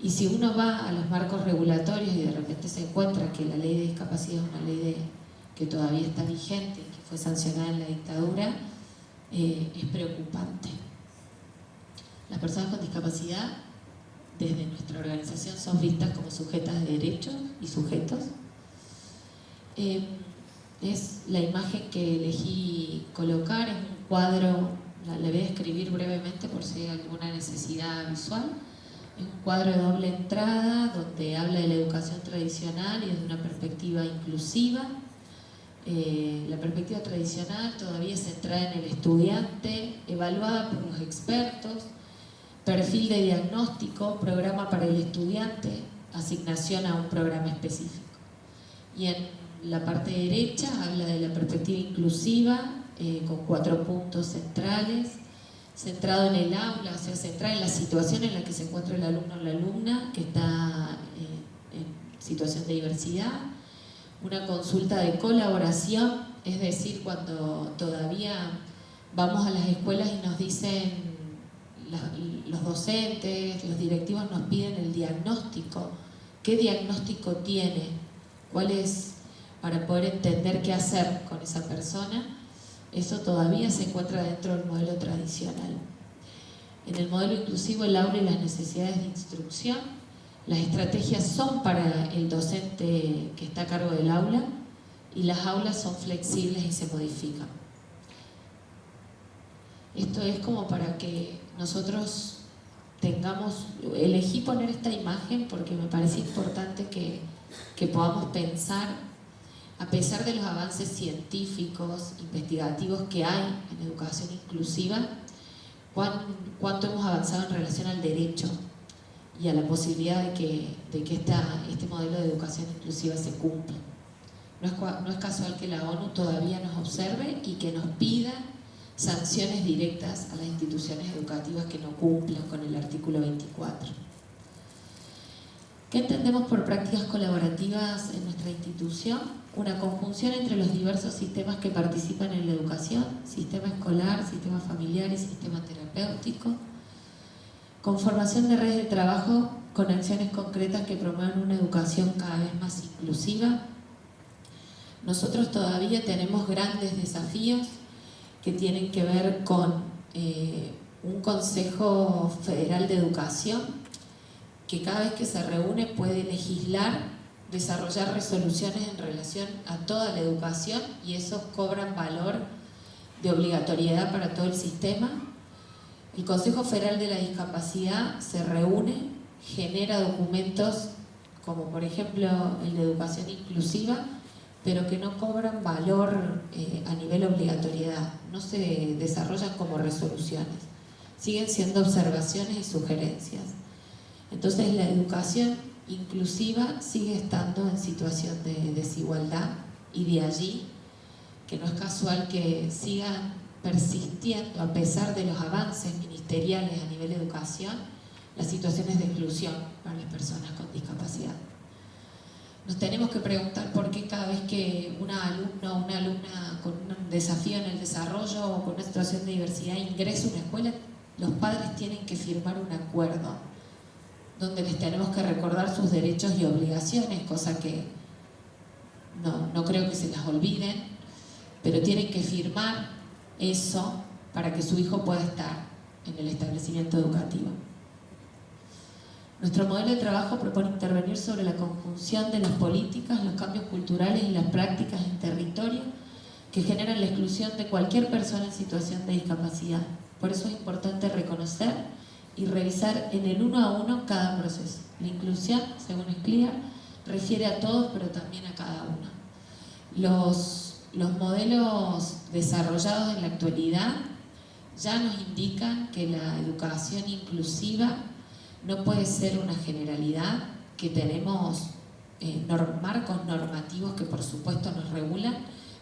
Y si uno va a los marcos regulatorios y de repente se encuentra que la ley de discapacidad es una ley que todavía está vigente, que fue sancionada en la dictadura, es preocupante. Las personas con discapacidad, desde nuestra organización, son vistas como sujetas de derechos y sujetos. Es la imagen que elegí colocar, es un cuadro, la voy a describir brevemente por si hay alguna necesidad visual. Es un cuadro de doble entrada donde habla de la educación tradicional y desde una perspectiva inclusiva. La perspectiva tradicional todavía es centrada en el estudiante, evaluada por los expertos, perfil de diagnóstico, programa para el estudiante, asignación a un programa específico. Y en la parte derecha habla de la perspectiva inclusiva, con 4 puntos centrales, centrado en el aula, centrado en la situación en la que se encuentra el alumno o la alumna, que está situación de diversidad, una consulta de colaboración, es decir, cuando todavía vamos a las escuelas y nos dicen, los docentes, los directivos nos piden el diagnóstico, qué diagnóstico tiene, cuál es, para poder entender qué hacer con esa persona. Eso todavía se encuentra dentro del modelo tradicional. En el modelo inclusivo, el aula y las necesidades de instrucción, las estrategias son para el docente que está a cargo del aula y las aulas son flexibles y se modifican. Esto es como para que nosotros tengamos, elegí poner esta imagen porque me parece importante que podamos pensar, a pesar de los avances científicos, investigativos que hay en educación inclusiva, cuánto hemos avanzado en relación al derecho y a la posibilidad de que este modelo de educación inclusiva se cumpla. No es casual que la ONU todavía nos observe y que nos pida sanciones directas a las instituciones educativas que no cumplan con el artículo 24. ¿Qué entendemos por prácticas colaborativas en nuestra institución? Una conjunción entre los diversos sistemas que participan en la educación, sistema escolar, sistema familiar y sistema terapéutico, conformación de redes de trabajo con acciones concretas que promueven una educación cada vez más inclusiva. Nosotros todavía tenemos grandes desafíos que tienen que ver con un Consejo Federal de Educación que cada vez que se reúne puede legislar, desarrollar resoluciones en relación a toda la educación y esos cobran valor de obligatoriedad para todo el sistema. El Consejo Federal de la Discapacidad se reúne, genera documentos como por ejemplo el de educación inclusiva, pero que no cobran valor a nivel obligatoriedad, no se desarrollan como resoluciones, siguen siendo observaciones y sugerencias. Entonces la educación inclusiva sigue estando en situación de desigualdad y de allí que no es casual que sigan persistiendo, a pesar de los avances ministeriales a nivel de educación, las situaciones de exclusión para las personas con discapacidad. Nos tenemos que preguntar por qué cada vez que una alumna o una alumna con un desafío en el desarrollo o con una situación de diversidad ingresa a una escuela, los padres tienen que firmar un acuerdo donde les tenemos que recordar sus derechos y obligaciones, cosa que no creo que se las olviden, pero tienen que firmar eso para que su hijo pueda estar en el establecimiento educativo. Nuestro modelo de trabajo propone intervenir sobre la conjunción de las políticas, los cambios culturales y las prácticas en territorio que generan la exclusión de cualquier persona en situación de discapacidad. Por eso es importante reconocer y revisar en el uno a uno cada proceso. La inclusión, según Scliar, refiere a todos, pero también a cada uno. Los modelos desarrollados en la actualidad ya nos indican que la educación inclusiva no puede ser una generalidad, que tenemos marcos normativos que por supuesto nos regulan,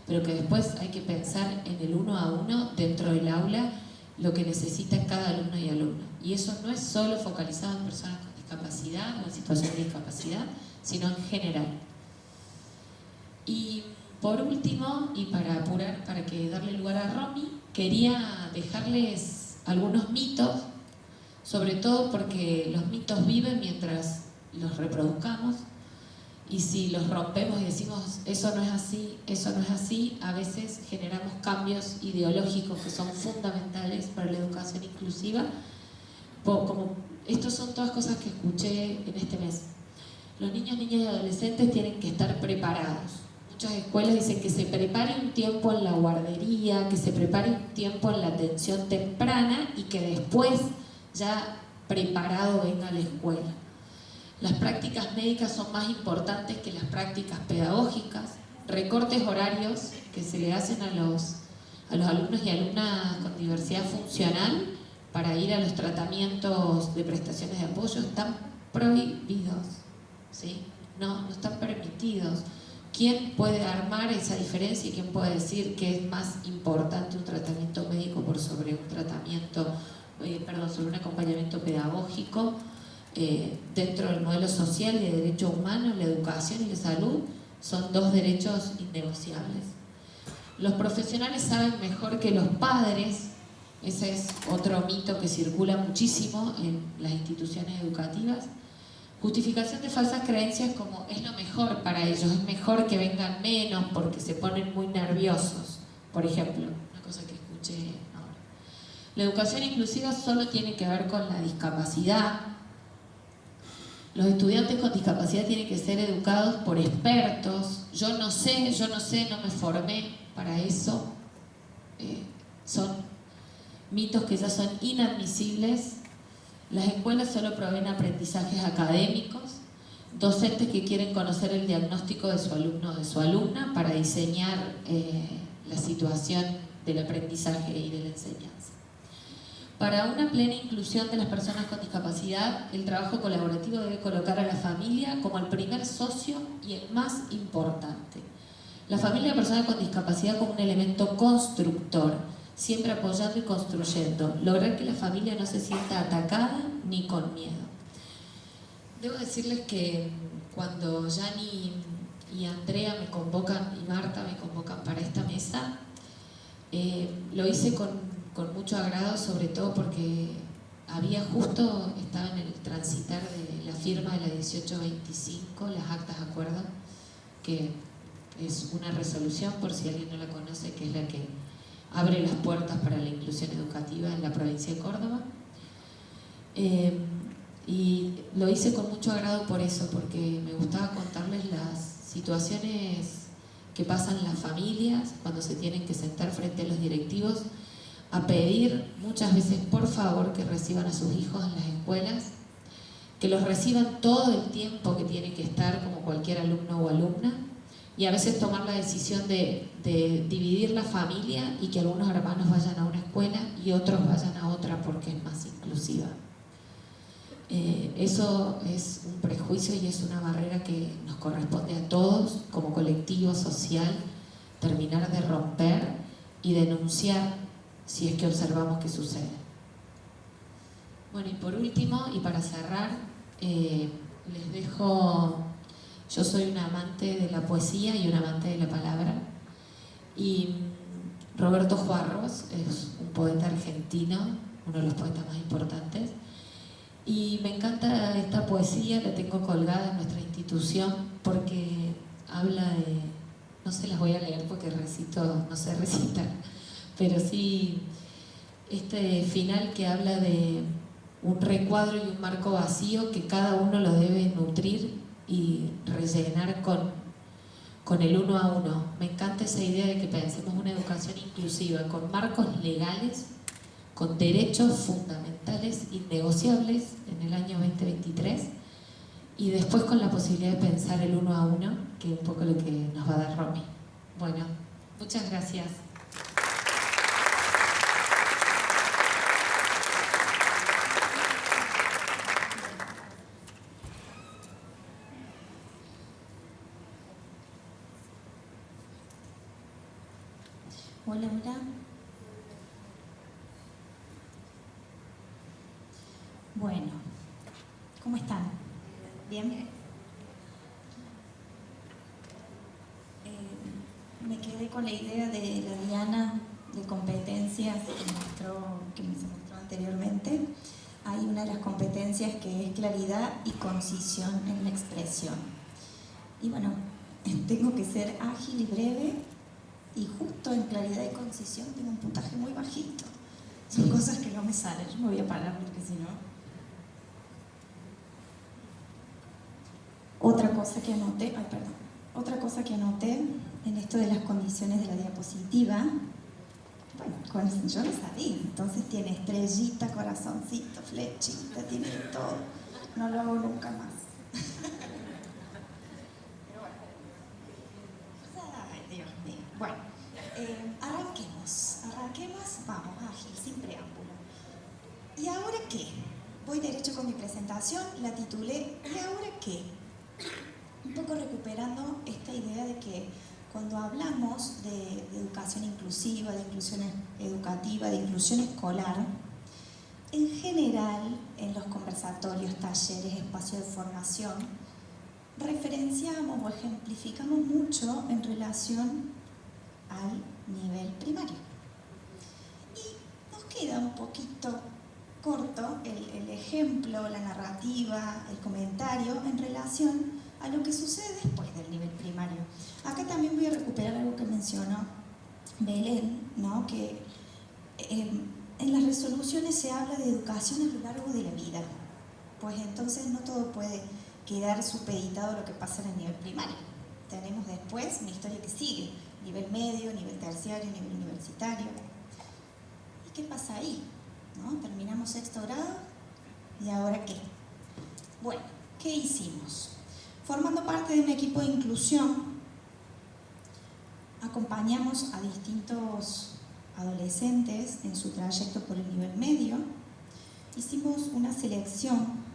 pero que después hay que pensar en el uno a uno dentro del aula lo que necesita cada alumno y alumna. Y eso no es solo focalizado en personas con discapacidad o en situación de discapacidad, sino en general. Y por último, y para apurar, para que darle lugar a Romy, quería dejarles algunos mitos, sobre todo porque los mitos viven mientras los reproduzcamos, y si los rompemos y decimos eso no es así, eso no es así, a veces generamos cambios ideológicos que son fundamentales para la educación inclusiva. Como estas son todas cosas que escuché en este mes. Los niños, niñas y adolescentes tienen que estar preparados. Muchas escuelas dicen que se prepare un tiempo en la guardería, que se prepare un tiempo en la atención temprana y que después ya preparado venga a la escuela. Las prácticas médicas son más importantes que las prácticas pedagógicas. Recortes horarios que se le hacen a los alumnos y alumnas con diversidad funcional para ir a los tratamientos de prestaciones de apoyo están prohibidos, ¿sí? No están permitidos. ¿Quién puede armar esa diferencia y quién puede decir que es más importante un tratamiento médico por sobre un tratamiento, sobre un acompañamiento pedagógico? dentro del modelo social y de derechos humanos, la educación y la salud son dos derechos innegociables. Los profesionales saben mejor que los padres, ese es otro mito que circula muchísimo en las instituciones educativas. Justificación de falsas creencias como es lo mejor para ellos, es mejor que vengan menos porque se ponen muy nerviosos, por ejemplo, una cosa que escuché ahora. La educación inclusiva solo tiene que ver con la discapacidad. Los estudiantes con discapacidad tienen que ser educados por expertos. Yo no sé, no me formé para eso. Son mitos que ya son inadmisibles. Las escuelas solo proveen aprendizajes académicos, docentes que quieren conocer el diagnóstico de su alumno o de su alumna para diseñar la situación del aprendizaje y de la enseñanza. Para una plena inclusión de las personas con discapacidad, el trabajo colaborativo debe colocar a la familia como el primer socio y el más importante. La familia de personas con discapacidad como un elemento constructor, siempre apoyando y construyendo. Lograr que la familia no se sienta atacada ni con miedo. Debo decirles que cuando Yani y Andrea me convocan, y Marta me convocan para esta mesa, lo hice con mucho agrado, sobre todo porque estaba en el transitar de la firma de la 1825, las actas de acuerdo, que es una resolución, por si alguien no la conoce, que es la que abre las puertas para la inclusión educativa en la provincia de Córdoba. Y lo hice con mucho agrado por eso, porque me gustaba contarles las situaciones que pasan las familias cuando se tienen que sentar frente a los directivos a pedir muchas veces por favor que reciban a sus hijos en las escuelas, que los reciban todo el tiempo que tienen que estar como cualquier alumno o alumna, y a veces tomar la decisión de dividir la familia y que algunos hermanos vayan a una escuela y otros vayan a otra porque es más inclusiva. Eso es un prejuicio y es una barrera que nos corresponde a todos como colectivo social terminar de romper y denunciar si es que observamos que sucede. Bueno, y por último, y para cerrar, les dejo... Yo soy una amante de la poesía y una amante de la palabra, y Roberto Juarros es un poeta argentino, uno de los poetas más importantes, y me encanta esta poesía, la tengo colgada en nuestra institución porque habla de... No se las voy a leer porque no sé recitar, pero sí este final que habla de un recuadro y un marco vacío que cada uno lo debe nutrir y rellenar con el uno a uno. Me encanta esa idea de que pensemos una educación inclusiva con marcos legales, con derechos fundamentales innegociables en el año 2023, y después con la posibilidad de pensar el uno a uno, que es un poco lo que nos va a dar Romy. Bueno, muchas gracias. Hola, hola. Bueno, ¿cómo están? ¿Bien? Me quedé con la idea de la diana de competencias que se mostró anteriormente. Hay una de las competencias que es claridad y concisión en la expresión. Y bueno, tengo que ser ágil y breve, y justo en claridad y concisión tengo un puntaje muy bajito. Son cosas que no me salen. Yo me voy a parar porque si no... Otra cosa que anoté en esto de las condiciones de la diapositiva, bueno, yo lo sabía, entonces tiene estrellita, corazoncito, flechita, tiene todo. No lo hago nunca más. Ay, Dios mío. Bueno, arranquemos, vamos, ágil, sin preámbulo. ¿Y ahora qué? Voy derecho con mi presentación, la titulé ¿y ahora qué? Un poco recuperando esta idea de que cuando hablamos de educación inclusiva, de inclusión educativa, de inclusión escolar, en general en los conversatorios, talleres, espacios de formación, referenciamos o ejemplificamos mucho en relación al nivel primario. Y nos queda un poquito corto el ejemplo, la narrativa, el comentario en relación a lo que sucede después del nivel primario. Acá también voy a recuperar algo que mencionó Belén, ¿no? Que en las resoluciones se habla de educación a lo largo de la vida. Pues entonces no todo puede quedar supeditado a lo que pasa en el nivel primario. Tenemos después una historia que sigue, nivel medio, nivel terciario, nivel universitario. ¿Y qué pasa ahí? ¿No? Terminamos sexto grado, ¿y ahora qué? Bueno, ¿qué hicimos? Formando parte de un equipo de inclusión, acompañamos a distintos adolescentes en su trayecto por el nivel medio. Hicimos una selección.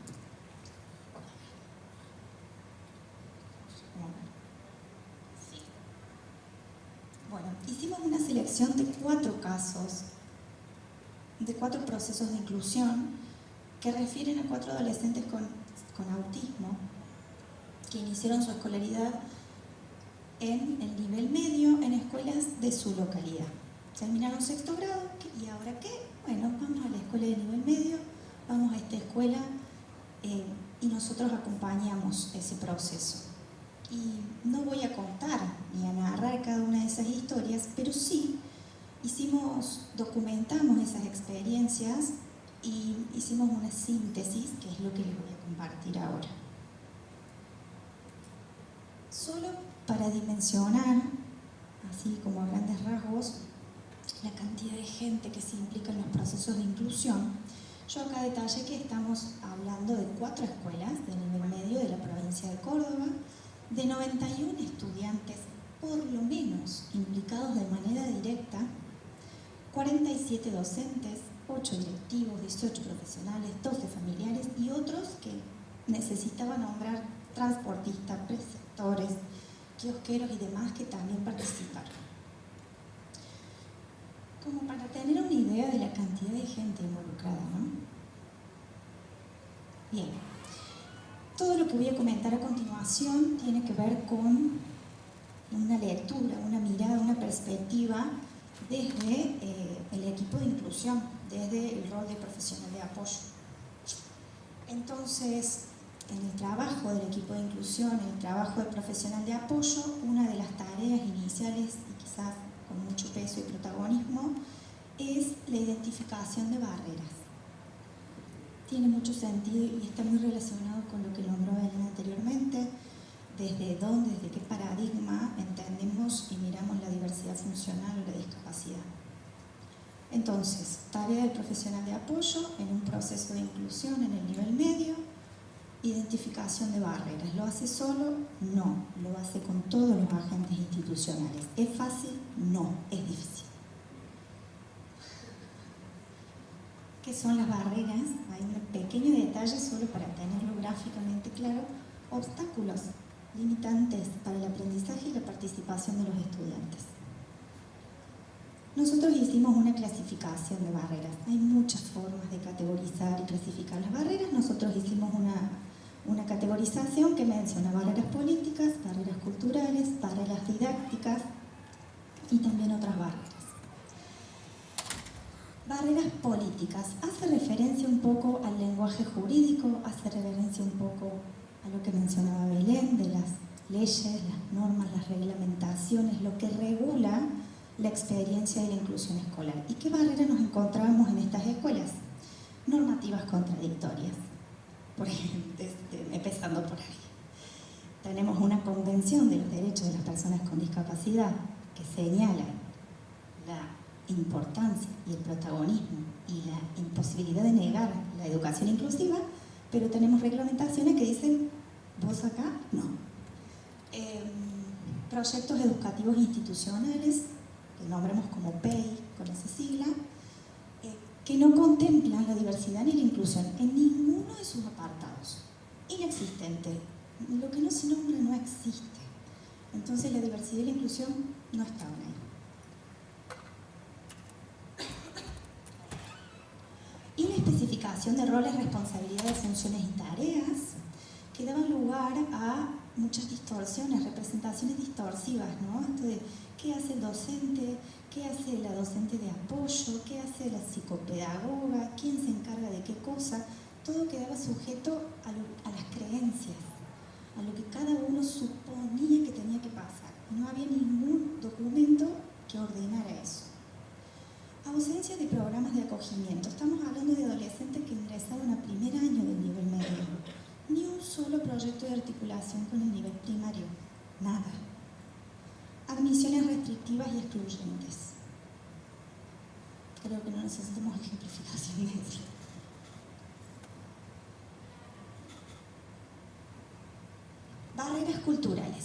Bueno, hicimos una selección de 4 casos, de 4 procesos de inclusión que refieren a 4 adolescentes con autismo que iniciaron su escolaridad en el nivel medio en escuelas de su localidad. Terminaron sexto grado, ¿y ahora qué? Bueno, vamos a la escuela de nivel medio, vamos a esta escuela y nosotros acompañamos ese proceso. Y no voy a contar ni a narrar cada una de esas historias, pero sí documentamos esas experiencias y hicimos una síntesis, que es lo que les voy a compartir ahora. Solo para dimensionar, así como a grandes rasgos, la cantidad de gente que se implica en los procesos de inclusión, yo acá detallé que estamos hablando de 4 escuelas de nivel medio de la provincia de Córdoba, de 91 estudiantes por lo menos implicados de manera directa, 47 docentes, 8 directivos, 18 profesionales, 12 familiares y otros que necesitaba nombrar transportistas, preceptores, kiosqueros y demás que también participaron. Como para tener una idea de la cantidad de gente involucrada, ¿no? Bien, todo lo que voy a comentar a continuación tiene que ver con una lectura, una mirada, una perspectiva desde el equipo de inclusión, desde el rol de profesional de apoyo. Entonces, en el trabajo del equipo de inclusión, en el trabajo de profesional de apoyo, una de las tareas iniciales y quizás con mucho peso y protagonismo es la identificación de barreras. Tiene mucho sentido y está muy relacionado con lo que nombró Belén anteriormente, desde dónde, desde qué paradigma entendemos y miramos la diversidad funcional o la discapacidad. Entonces, tarea del profesional de apoyo en un proceso de inclusión en el nivel medio, identificación de barreras. ¿Lo hace solo? No, lo hace con todos los agentes institucionales. ¿Es fácil? No, es difícil. ¿Qué son las barreras? Hay un pequeño detalle solo para tenerlo gráficamente claro. Obstáculos limitantes para el aprendizaje y la participación de los estudiantes. Nosotros hicimos una clasificación de barreras. Hay muchas formas de categorizar y clasificar las barreras. Nosotros hicimos una categorización que menciona barreras políticas, barreras culturales, barreras didácticas y también otras barreras. Barreras políticas. Hace referencia un poco al lenguaje jurídico, hace referencia un poco a lo que mencionaba Belén, de las leyes, las normas, las reglamentaciones, lo que regula la experiencia de la inclusión escolar. ¿Y qué barreras nos encontramos en estas escuelas? Normativas contradictorias, por ejemplo, empezando por ahí. Tenemos una convención de los derechos de las personas con discapacidad que señala la importancia y el protagonismo y la imposibilidad de negar la educación inclusiva, pero tenemos reglamentaciones que dicen, vos acá, no. Proyectos educativos institucionales, que nombramos como PEI, con esa sigla, que no contemplan la diversidad ni la inclusión en ninguno de sus apartados. Inexistente. Lo que no se nombra no existe. Entonces la diversidad y la inclusión no estaban ahí. Y la especificación separación de roles, responsabilidades, funciones y tareas, que daban lugar a muchas distorsiones, representaciones distorsivas, ¿no? Esto de qué hace el docente, qué hace la docente de apoyo, qué hace la psicopedagoga, quién se encarga de qué cosa, todo quedaba sujeto a las creencias, a lo que cada uno suponía que tenía que pasar. No había ningún documento que ordenara eso. Ausencia de programas de acogimiento. Estamos hablando de adolescentes que ingresaron a primer año del nivel medio. Ni un solo proyecto de articulación con el nivel primario. Nada. Admisiones restrictivas y excluyentes. Creo que no necesitamos ejemplificación de eso. Barreras culturales.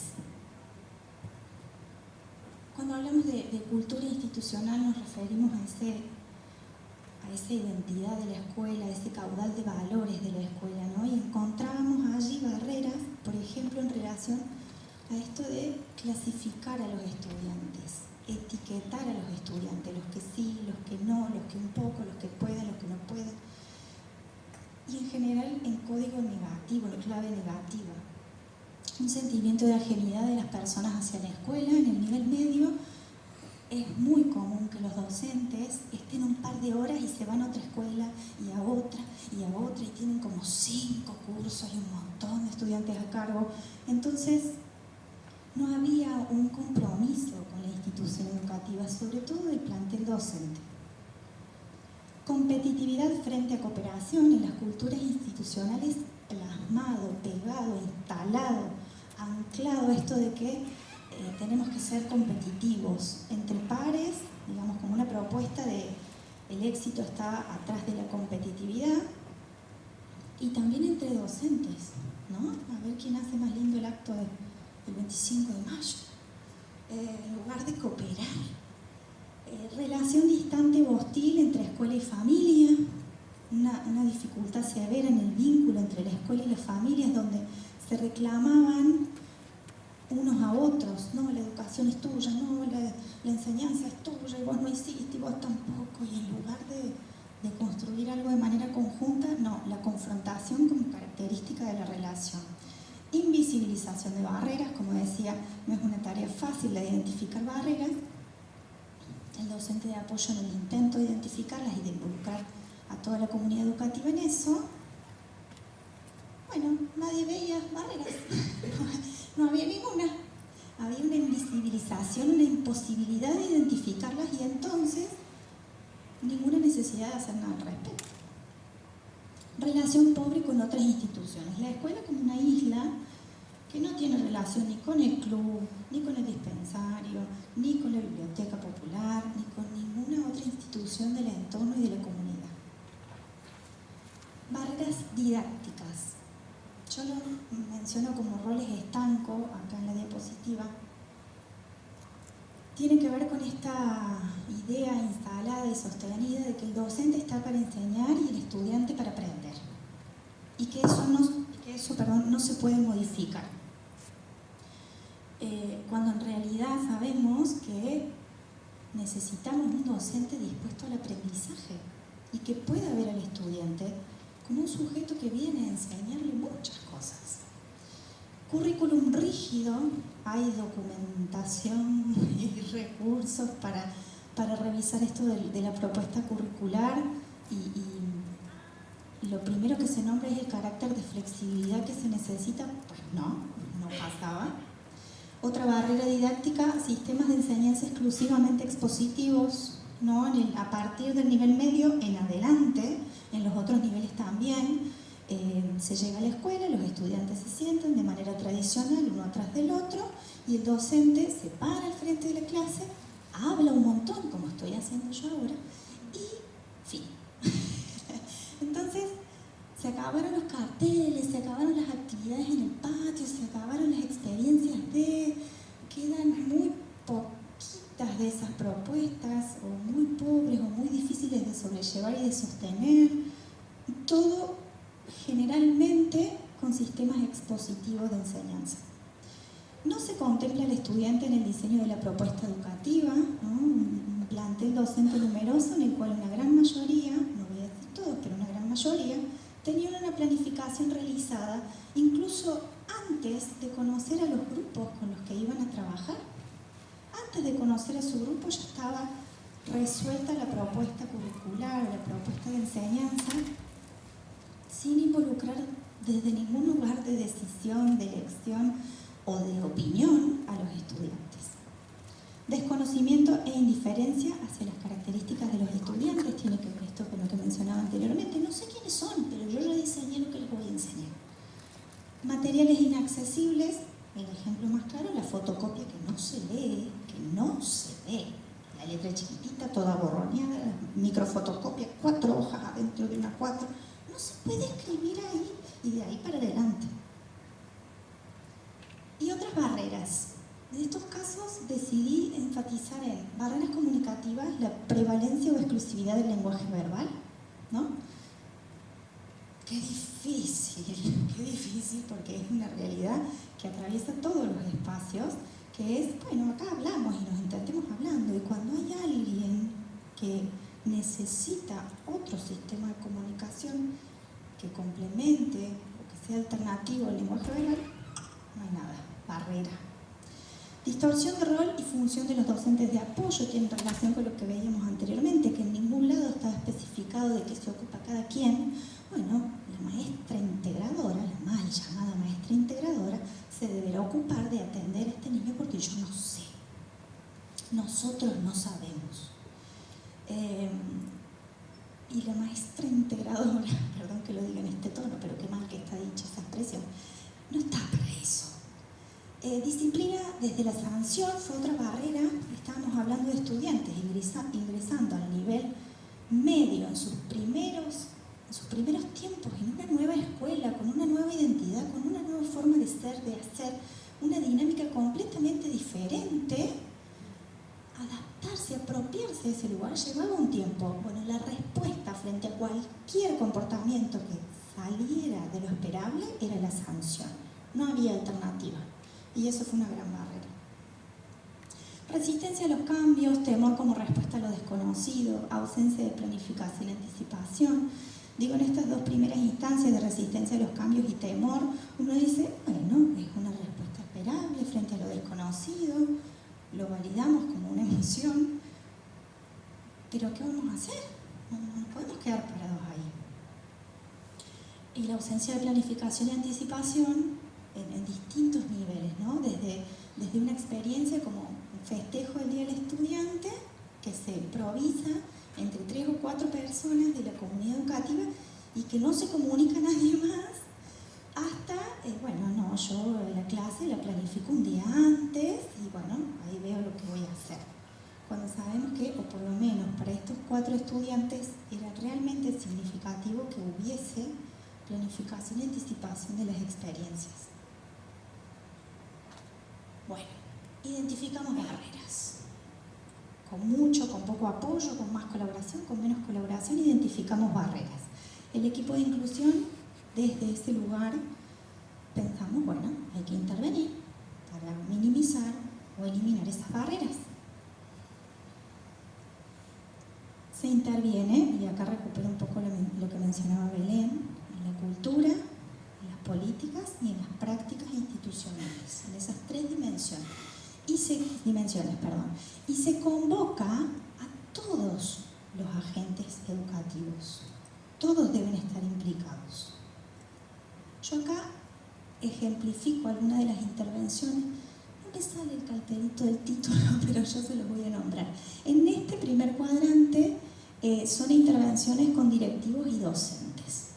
Cuando hablamos de cultura institucional nos referimos a esa identidad de la escuela, a ese caudal de valores de la escuela, ¿no? Y encontrábamos allí barreras, por ejemplo, en relación a esto de clasificar a los estudiantes, etiquetar a los estudiantes, los que sí, los que no, los que un poco, los que pueden, los que no pueden. Y en general en código negativo, en clave negativa. Un sentimiento de ajenidad de las personas hacia la escuela. En el nivel medio es muy común que los docentes estén un par de horas y se van a otra escuela y a otra y tienen como 5 cursos y un montón de estudiantes a cargo. Entonces no había un compromiso con la institución educativa, sobre todo del plantel docente. Competitividad frente a cooperación en las culturas institucionales, plasmado, pegado, instalado, anclado esto de que tenemos que ser competitivos entre pares, digamos como una propuesta de el éxito está atrás de la competitividad, y también entre docentes, ¿no? A ver quién hace más lindo el acto del 25 de mayo, en lugar de cooperar. Relación distante o hostil entre escuela y familia, una dificultad severa en el vínculo entre la escuela y las familias, donde se reclamaban unos a otros, no, la educación es tuya, no, la enseñanza es tuya, y vos no hiciste, y vos tampoco, y en lugar de construir algo de manera conjunta, no, la confrontación como característica de la relación. Invisibilización de barreras, como decía, no es una tarea fácil de identificar barreras. El docente de apoyo en el intento de identificarlas y de involucrar a toda la comunidad educativa en eso. Bueno, nadie veía barreras, no había ninguna. Había una invisibilización, una imposibilidad de identificarlas y entonces ninguna necesidad de hacer nada al respecto. Relación pobre con otras instituciones. La escuela como una isla que no tiene relación ni con el club, ni con el dispensario, ni con la biblioteca popular, ni con ninguna otra institución del entorno y de la comunidad. Barreras didácticas. Yo lo menciono como roles estanco, acá en la diapositiva. Tiene que ver con esta idea instalada y sostenida de que el docente está para enseñar y el estudiante para aprender. Y que eso no se puede modificar. Cuando en realidad sabemos que necesitamos un docente dispuesto al aprendizaje y que pueda ver al estudiante como un sujeto que viene a enseñarle muchas cosas. Currículum rígido, hay documentación y recursos para revisar esto de la propuesta curricular y lo primero que se nombra es el carácter de flexibilidad que se necesita. Pues no pasaba. Otra barrera didáctica, sistemas de enseñanza exclusivamente expositivos, ¿no? A partir del nivel medio en adelante, en los otros niveles también, se llega a la escuela, los estudiantes se sientan de manera tradicional uno atrás del otro y el docente se para al frente de la clase, habla un montón, como estoy haciendo yo ahora, y fin. Entonces, se acabaron los carteles, se acabaron las actividades en el patio, se acabaron las experiencias quedan muy poquitas de esas propuestas, o muy pobres, o muy difíciles de sobrellevar y de sostener. Todo generalmente con sistemas expositivos de enseñanza. No se contempla al estudiante en el diseño de la propuesta educativa, ¿no? Un plantel docente numeroso en el cual una gran mayoría, no voy a decir todos, pero una gran mayoría, tenían una planificación realizada incluso antes de conocer a los grupos con los que iban a trabajar. Antes de conocer a su grupo ya estaba resuelta la propuesta curricular, la propuesta de enseñanza, sin involucrar desde ningún lugar de decisión, de elección o de opinión a los estudiantes. Desconocimiento e indiferencia hacia las características de los estudiantes tiene que ver esto con lo que mencionaba anteriormente. No sé quiénes son, pero yo ya diseñé lo que les voy a enseñar. Materiales inaccesibles, el ejemplo más claro, la fotocopia que no se lee, la letra chiquitita, toda borroneada, la microfotocopia, 4 hojas adentro de una 4, no se puede escribir ahí y de ahí para adelante. Y otras barreras. En estos casos decidí enfatizar en barreras comunicativas, la prevalencia o exclusividad del lenguaje verbal, ¿no? Qué difícil, porque es una realidad que atraviesa todos los espacios, que es, bueno, acá hablamos y nos entendemos hablando, y cuando hay alguien que necesita otro sistema de comunicación que complemente o que sea alternativo al lenguaje verbal, no hay nada, barrera. Distorsión de rol y función de los docentes de apoyo tiene relación con lo que veíamos anteriormente, que en ningún lado está especificado de qué se ocupa cada quien. Bueno, la maestra integradora, la mal llamada maestra integradora, se deberá ocupar de atender a este niño porque yo no sé. Nosotros no sabemos. Y la maestra integradora, perdón que lo diga en este tono, pero qué mal que está dicha esa expresión, no está para eso. Disciplina desde la sanción fue otra barrera. Estábamos hablando de estudiantes ingresando al nivel medio en sus primeros tiempos en una nueva escuela, con una nueva identidad, con una nueva forma de ser, de hacer, una dinámica completamente diferente. Adaptarse, apropiarse de ese lugar llevaba un tiempo. Bueno, la respuesta frente a cualquier comportamiento que saliera de lo esperable era la sanción. No había alternativa. Y eso fue una gran barrera. Resistencia a los cambios, temor como respuesta a lo desconocido, ausencia de planificación y anticipación. Digo, en estas dos primeras instancias de resistencia a los cambios y temor, uno dice, bueno, es una respuesta esperable frente a lo desconocido, lo validamos como una emoción, pero ¿qué vamos a hacer? No nos podemos quedar parados ahí. Y la ausencia de planificación y anticipación en distintos niveles, ¿no? Desde una experiencia como un festejo del Día del Estudiante, que se improvisa entre 3 o 4 personas de la comunidad educativa y que no se comunica a nadie más, hasta, yo la clase la planifico un día antes y bueno, ahí veo lo que voy a hacer. Cuando sabemos que, o por lo menos para estos 4 estudiantes, era realmente significativo que hubiese planificación y anticipación de las experiencias. Bueno, identificamos barreras. Con mucho, con poco apoyo, con más colaboración, con menos colaboración, identificamos barreras. El equipo de inclusión, desde ese lugar, pensamos, bueno, hay que intervenir para minimizar o eliminar esas barreras. Se interviene, y acá recupero un poco lo que mencionaba Belén, en la cultura, en las políticas y en las prácticas institucionales, en esas 3 dimensiones. Y se convoca a todos los agentes educativos. Todos deben estar implicados. Yo acá ejemplifico algunas de las intervenciones. No me sale el cartelito del título, pero yo se los voy a nombrar. En este primer cuadrante son intervenciones con directivos y docentes.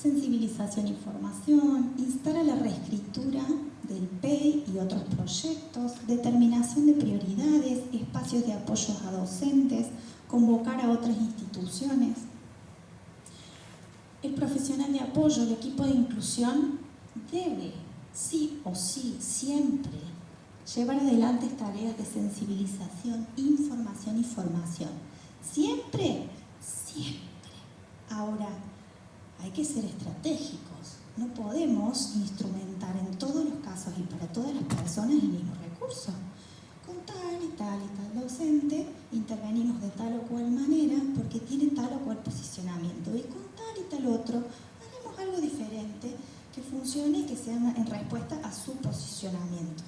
Sensibilización e información, instar a la reescritura del PEI y otros proyectos, determinación de prioridades, espacios de apoyo a docentes, convocar a otras instituciones. El profesional de apoyo, el equipo de inclusión, debe, sí o sí, siempre, llevar adelante tareas de sensibilización, información y formación. Siempre, siempre. Ahora, hay que ser estratégicos. No podemos instrumentar en todos los casos y para todas las personas el mismo recurso. Con tal y tal docente intervenimos de tal o cual manera porque tiene tal o cual posicionamiento. Y con tal y tal otro, haremos algo diferente que funcione y que sea en respuesta a su posicionamiento.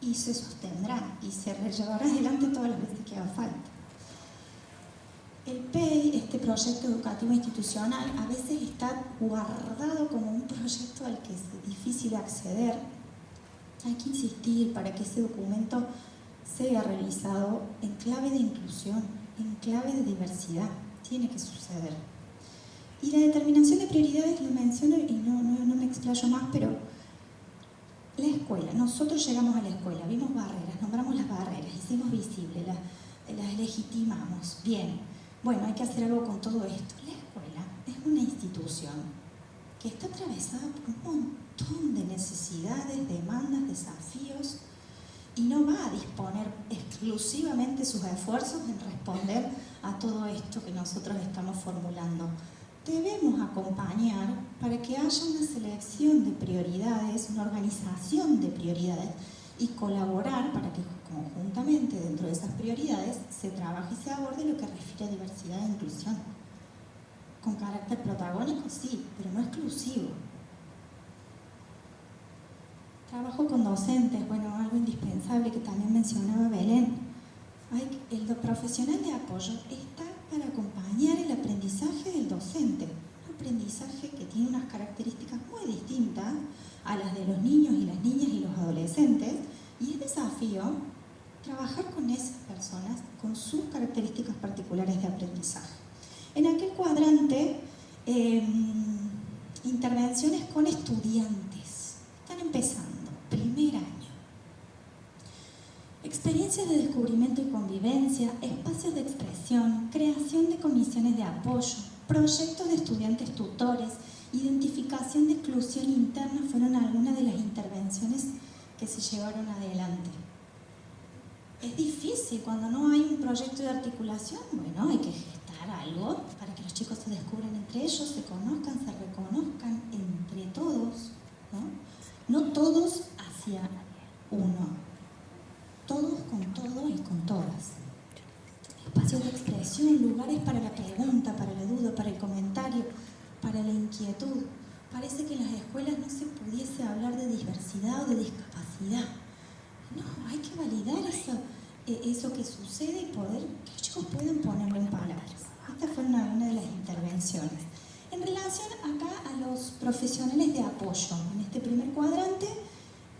Y se sostendrá y se llevará adelante todas las veces que haga falta. El PEI, este proyecto educativo institucional, a veces está guardado como un proyecto al que es difícil acceder. Hay que insistir para que ese documento sea realizado en clave de inclusión, en clave de diversidad. Tiene que suceder. Y la determinación de prioridades lo menciono y no me explayo más, pero la escuela, nosotros llegamos a la escuela, vimos barreras, nombramos las barreras, hicimos visibles, las legitimamos. Bien, bueno, hay que hacer algo con todo esto. La escuela es una institución que está atravesada por un montón de necesidades, demandas, desafíos, y no va a disponer exclusivamente sus esfuerzos en responder a todo esto que nosotros estamos formulando. Debemos acompañar para que haya una selección de prioridades, una organización de prioridades y colaborar para que conjuntamente dentro de esas prioridades se trabaje y se aborde lo que refiere a diversidad e inclusión. Con carácter protagónico, sí, pero no exclusivo. Trabajo con docentes, bueno, algo indispensable que también mencionaba Belén. El profesional de apoyo está para acompañar el aprendizaje del docente. Un aprendizaje que tiene unas características muy distintas a las de los niños y las niñas y los adolescentes, y es desafío trabajar con esas personas con sus características particulares de aprendizaje. En aquel cuadrante, intervenciones con estudiantes. Están empezando, primer año. Experiencias de descubrimiento y convivencia, espacios de expresión, creación de comisiones de apoyo, proyectos de estudiantes tutores, identificación de exclusión interna fueron algunas de las intervenciones que se llevaron adelante. Es difícil cuando no hay un proyecto de articulación. Bueno, hay que gestar algo para que los chicos se descubran entre ellos, se conozcan, se reconozcan entre todos, ¿no? No todos hacia uno, todos con todo y con todas. Espacios de expresión, lugares para la pregunta, para la duda, para el comentario, para la inquietud. Parece que en las escuelas no se pudiese hablar de diversidad o de discapacidad. No, hay que validar eso que sucede y que los chicos puedan ponerlo en palabras. Estas fueron algunas de las intervenciones. En relación acá a los profesionales de apoyo, en este primer cuadrante,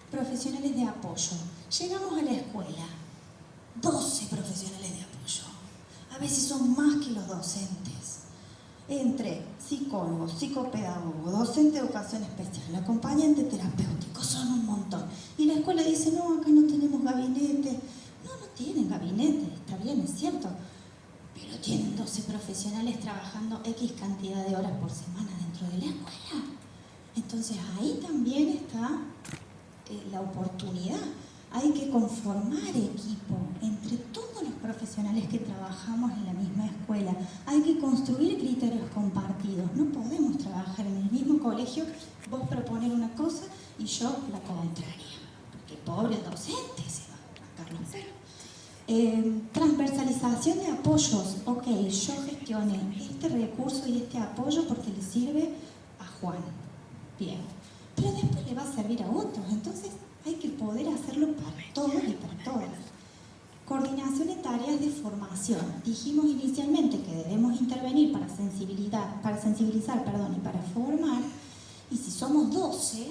profesionales de apoyo. Llegamos a la escuela, 12 profesionales de apoyo. A veces son más que los docentes. Entre psicólogos, psicopedagogos, docente de educación especial, acompañante terapéutico, son un montón. Y la escuela dice, no, acá no tenemos gabinete. No tienen gabinete, está bien, es cierto. Pero tienen 12 profesionales trabajando X cantidad de horas por semana dentro de la escuela. Entonces ahí también está la oportunidad. Hay que conformar equipo entre todos los profesionales que trabajamos en la misma escuela. Hay que construir criterios compartidos. No podemos trabajar en el mismo colegio, vos proponer una cosa y yo la contraria. Porque pobre docente se va a sacar los pelos. Transversalización de apoyos. Ok, yo gestioné este recurso y este apoyo porque le sirve a Juan. Bien. Pero después le va a servir a otros. Entonces hay que poder hacerlo para todos y para todas. Coordinación en tareas de formación. Dijimos inicialmente que debemos intervenir para sensibilizar, y para formar. Y si somos 12,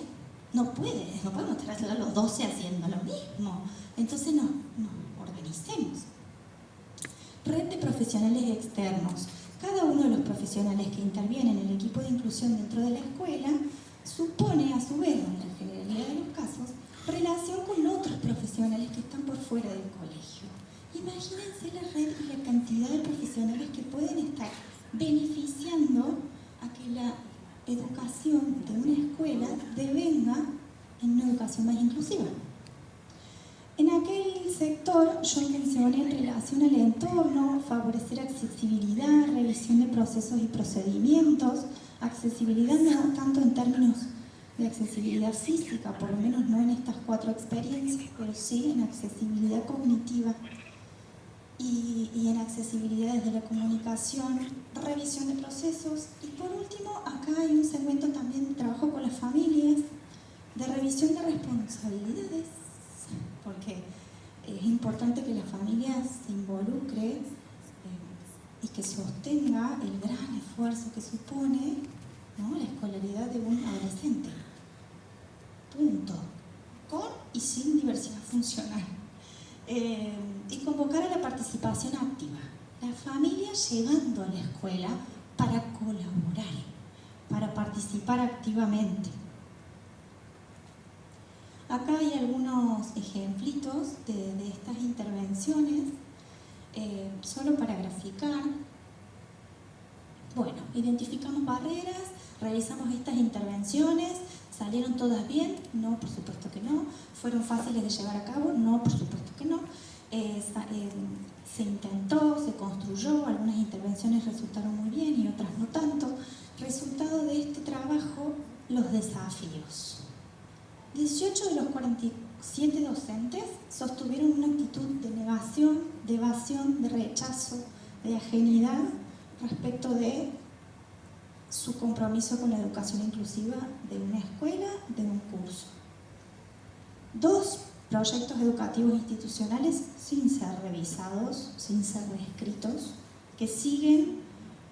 no podemos estar a los 12 haciendo lo mismo. Entonces nos organicemos. Red de profesionales externos. Cada uno de los profesionales que intervienen en el equipo de inclusión dentro de la escuela supone, a su vez, en la generalidad de los casos, relación con otros profesionales que están por fuera del colegio. Imagínense la red y la cantidad de profesionales que pueden estar beneficiando a que la educación de una escuela devenga en una educación más inclusiva. En aquel sector yo mencioné en relación al entorno, favorecer accesibilidad, revisión de procesos y procedimientos, accesibilidad no tanto en términos de accesibilidad física, por lo menos no en estas 4 experiencias, pero sí en accesibilidad cognitiva. y en accesibilidad desde la comunicación, revisión de procesos y por último acá hay un segmento también de trabajo con las familias, de revisión de responsabilidades, porque es importante que la familia se involucre y que sostenga el gran esfuerzo que supone, ¿no?, la escolaridad de un adolescente. Punto. Con y sin diversidad funcional. Y convocar a la participación activa. La familia llegando a la escuela para colaborar, para participar activamente. Acá hay algunos ejemplitos de estas intervenciones, solo para graficar. Bueno, identificamos barreras, realizamos estas intervenciones, ¿salieron todas bien? No, por supuesto que no. ¿Fueron fáciles de llevar a cabo? No, por supuesto que no. Se intentó, se construyó, algunas intervenciones resultaron muy bien y otras no tanto. Resultado de este trabajo, los desafíos. 18 de los 47 docentes sostuvieron una actitud de negación, de evasión, de rechazo, de ajenidad respecto de su compromiso con la educación inclusiva de una escuela, de un curso. 2 proyectos educativos institucionales sin ser revisados, sin ser reescritos, que siguen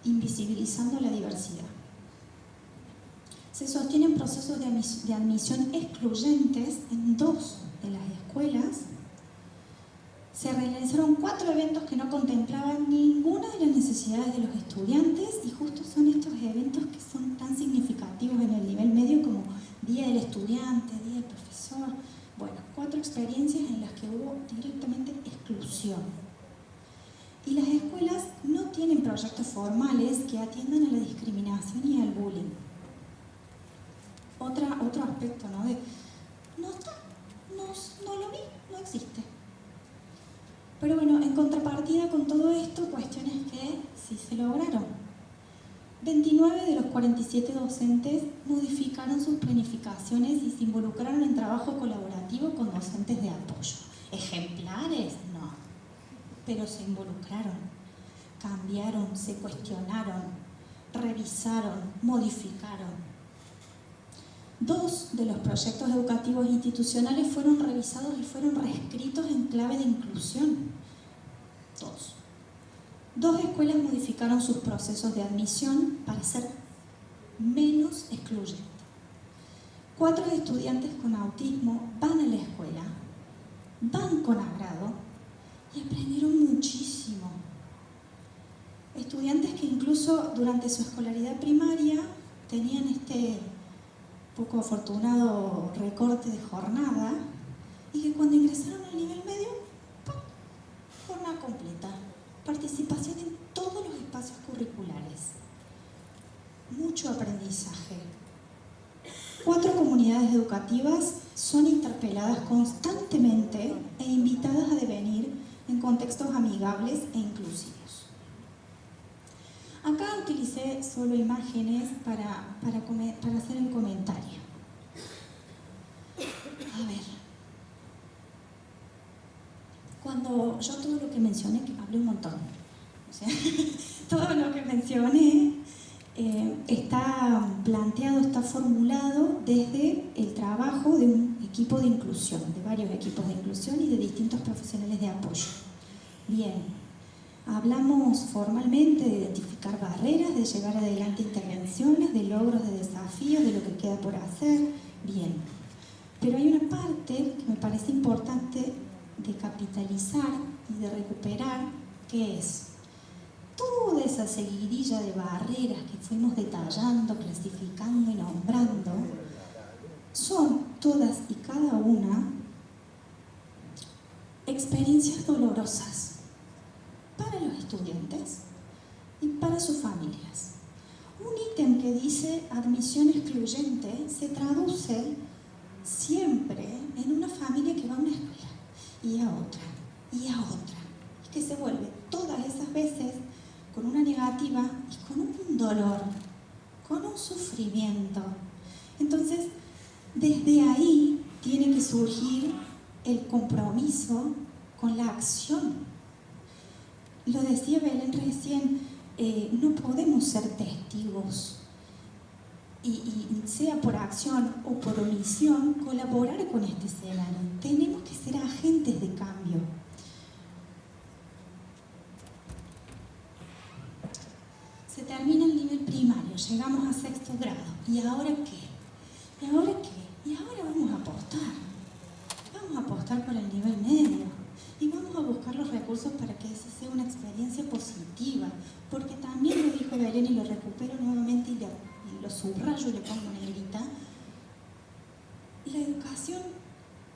invisibilizando la diversidad. Se sostienen procesos de admisión excluyentes en 2 de las escuelas. Se realizaron 4 eventos que no contemplaban ninguna de las necesidades de los estudiantes y justo son estos eventos que son tan significativos en el nivel medio como Día del Estudiante, Día del Profesor. Bueno, 4 experiencias en las que hubo directamente exclusión. Y las escuelas no tienen proyectos formales que atiendan a la discriminación y al bullying. Otro aspecto, ¿no? No está, no lo vi, no existe. Pero bueno, en contrapartida con todo esto, cuestiones que sí se lograron. 29 de los 47 docentes modificaron sus planificaciones y se involucraron en trabajo colaborativo con docentes de apoyo. ¿Ejemplares? No. Pero se involucraron, cambiaron, se cuestionaron, revisaron, modificaron. 2 de los proyectos educativos institucionales fueron revisados y fueron reescritos en clave de inclusión. 2 escuelas modificaron sus procesos de admisión para ser menos excluyentes. 4 estudiantes con autismo van a la escuela, van con agrado y aprendieron muchísimo. Estudiantes que incluso durante su escolaridad primaria tenían este poco afortunado recorte de jornada y que cuando ingresaron al nivel medio, ¡pum!, jornada completa, participación en todos los espacios curriculares, mucho aprendizaje. 4 comunidades educativas son interpeladas constantemente e invitadas a devenir en contextos amigables e inclusivos. Acá utilicé solo imágenes para hacer el comentario. A ver. Cuando yo todo lo que mencioné, que hablé un montón, o sea, todo lo que mencioné está planteado, está formulado desde el trabajo de un equipo de inclusión, de varios equipos de inclusión y de distintos profesionales de apoyo. Bien. Hablamos formalmente de identificar barreras, de llevar adelante intervenciones, de logros, de desafíos, de lo que queda por hacer. Bien. Pero hay una parte que me parece importante de capitalizar y de recuperar, que es toda esa seguidilla de barreras que fuimos detallando, clasificando y nombrando, son todas y cada una experiencias dolorosas para los estudiantes y para sus familias. Un ítem que dice admisión excluyente se traduce siempre en una familia que va a una escuela y a otra, y a otra, y que se vuelve todas esas veces con una negativa y con un dolor, con un sufrimiento. Entonces, desde ahí tiene que surgir el compromiso con la acción. lo decía Belén recién, no podemos ser testigos y sea por acción o por omisión, colaborar con este escenario. Tenemos que ser agentes de cambio. Se termina el nivel primario, llegamos a sexto grado. ¿Y ahora qué? ¿Y ahora qué? Y ahora vamos a apostar. Vamos a apostar por el nivel medio. Y vamos a buscar los recursos para que esa sea una experiencia positiva. Porque también lo dijo Belén y lo recupero nuevamente y lo subrayo y le pongo negrita. La educación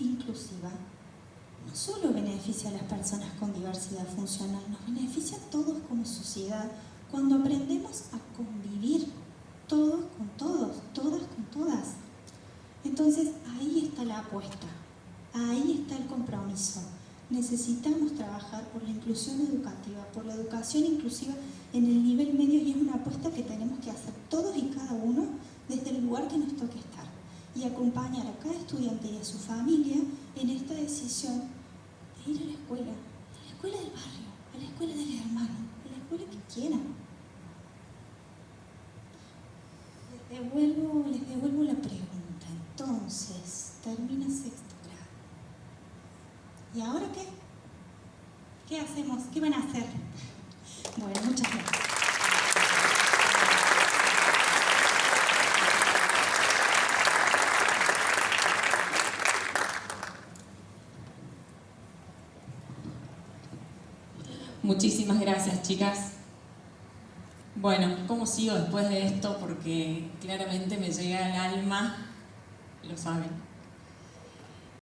inclusiva no solo beneficia a las personas con diversidad funcional, nos beneficia a todos como sociedad cuando aprendemos a convivir todos con todos, todas con todas. Entonces ahí está la apuesta, ahí está el compromiso. Necesitamos trabajar por la inclusión educativa, por la educación inclusiva en el nivel medio, y es una apuesta que tenemos que hacer todos y cada uno desde el lugar que nos toque estar y acompañar a cada estudiante y a su familia en esta decisión de ir a la escuela del barrio, a la escuela del hermano, a la escuela que quieran. Les devuelvo la pregunta. Entonces, termina sexto grado. ¿Y ahora qué? ¿Qué hacemos? ¿Qué van a hacer? Bueno, muchas gracias. Muchísimas gracias, chicas. Bueno, ¿cómo sigo después de esto? Porque claramente me llega al alma, lo saben.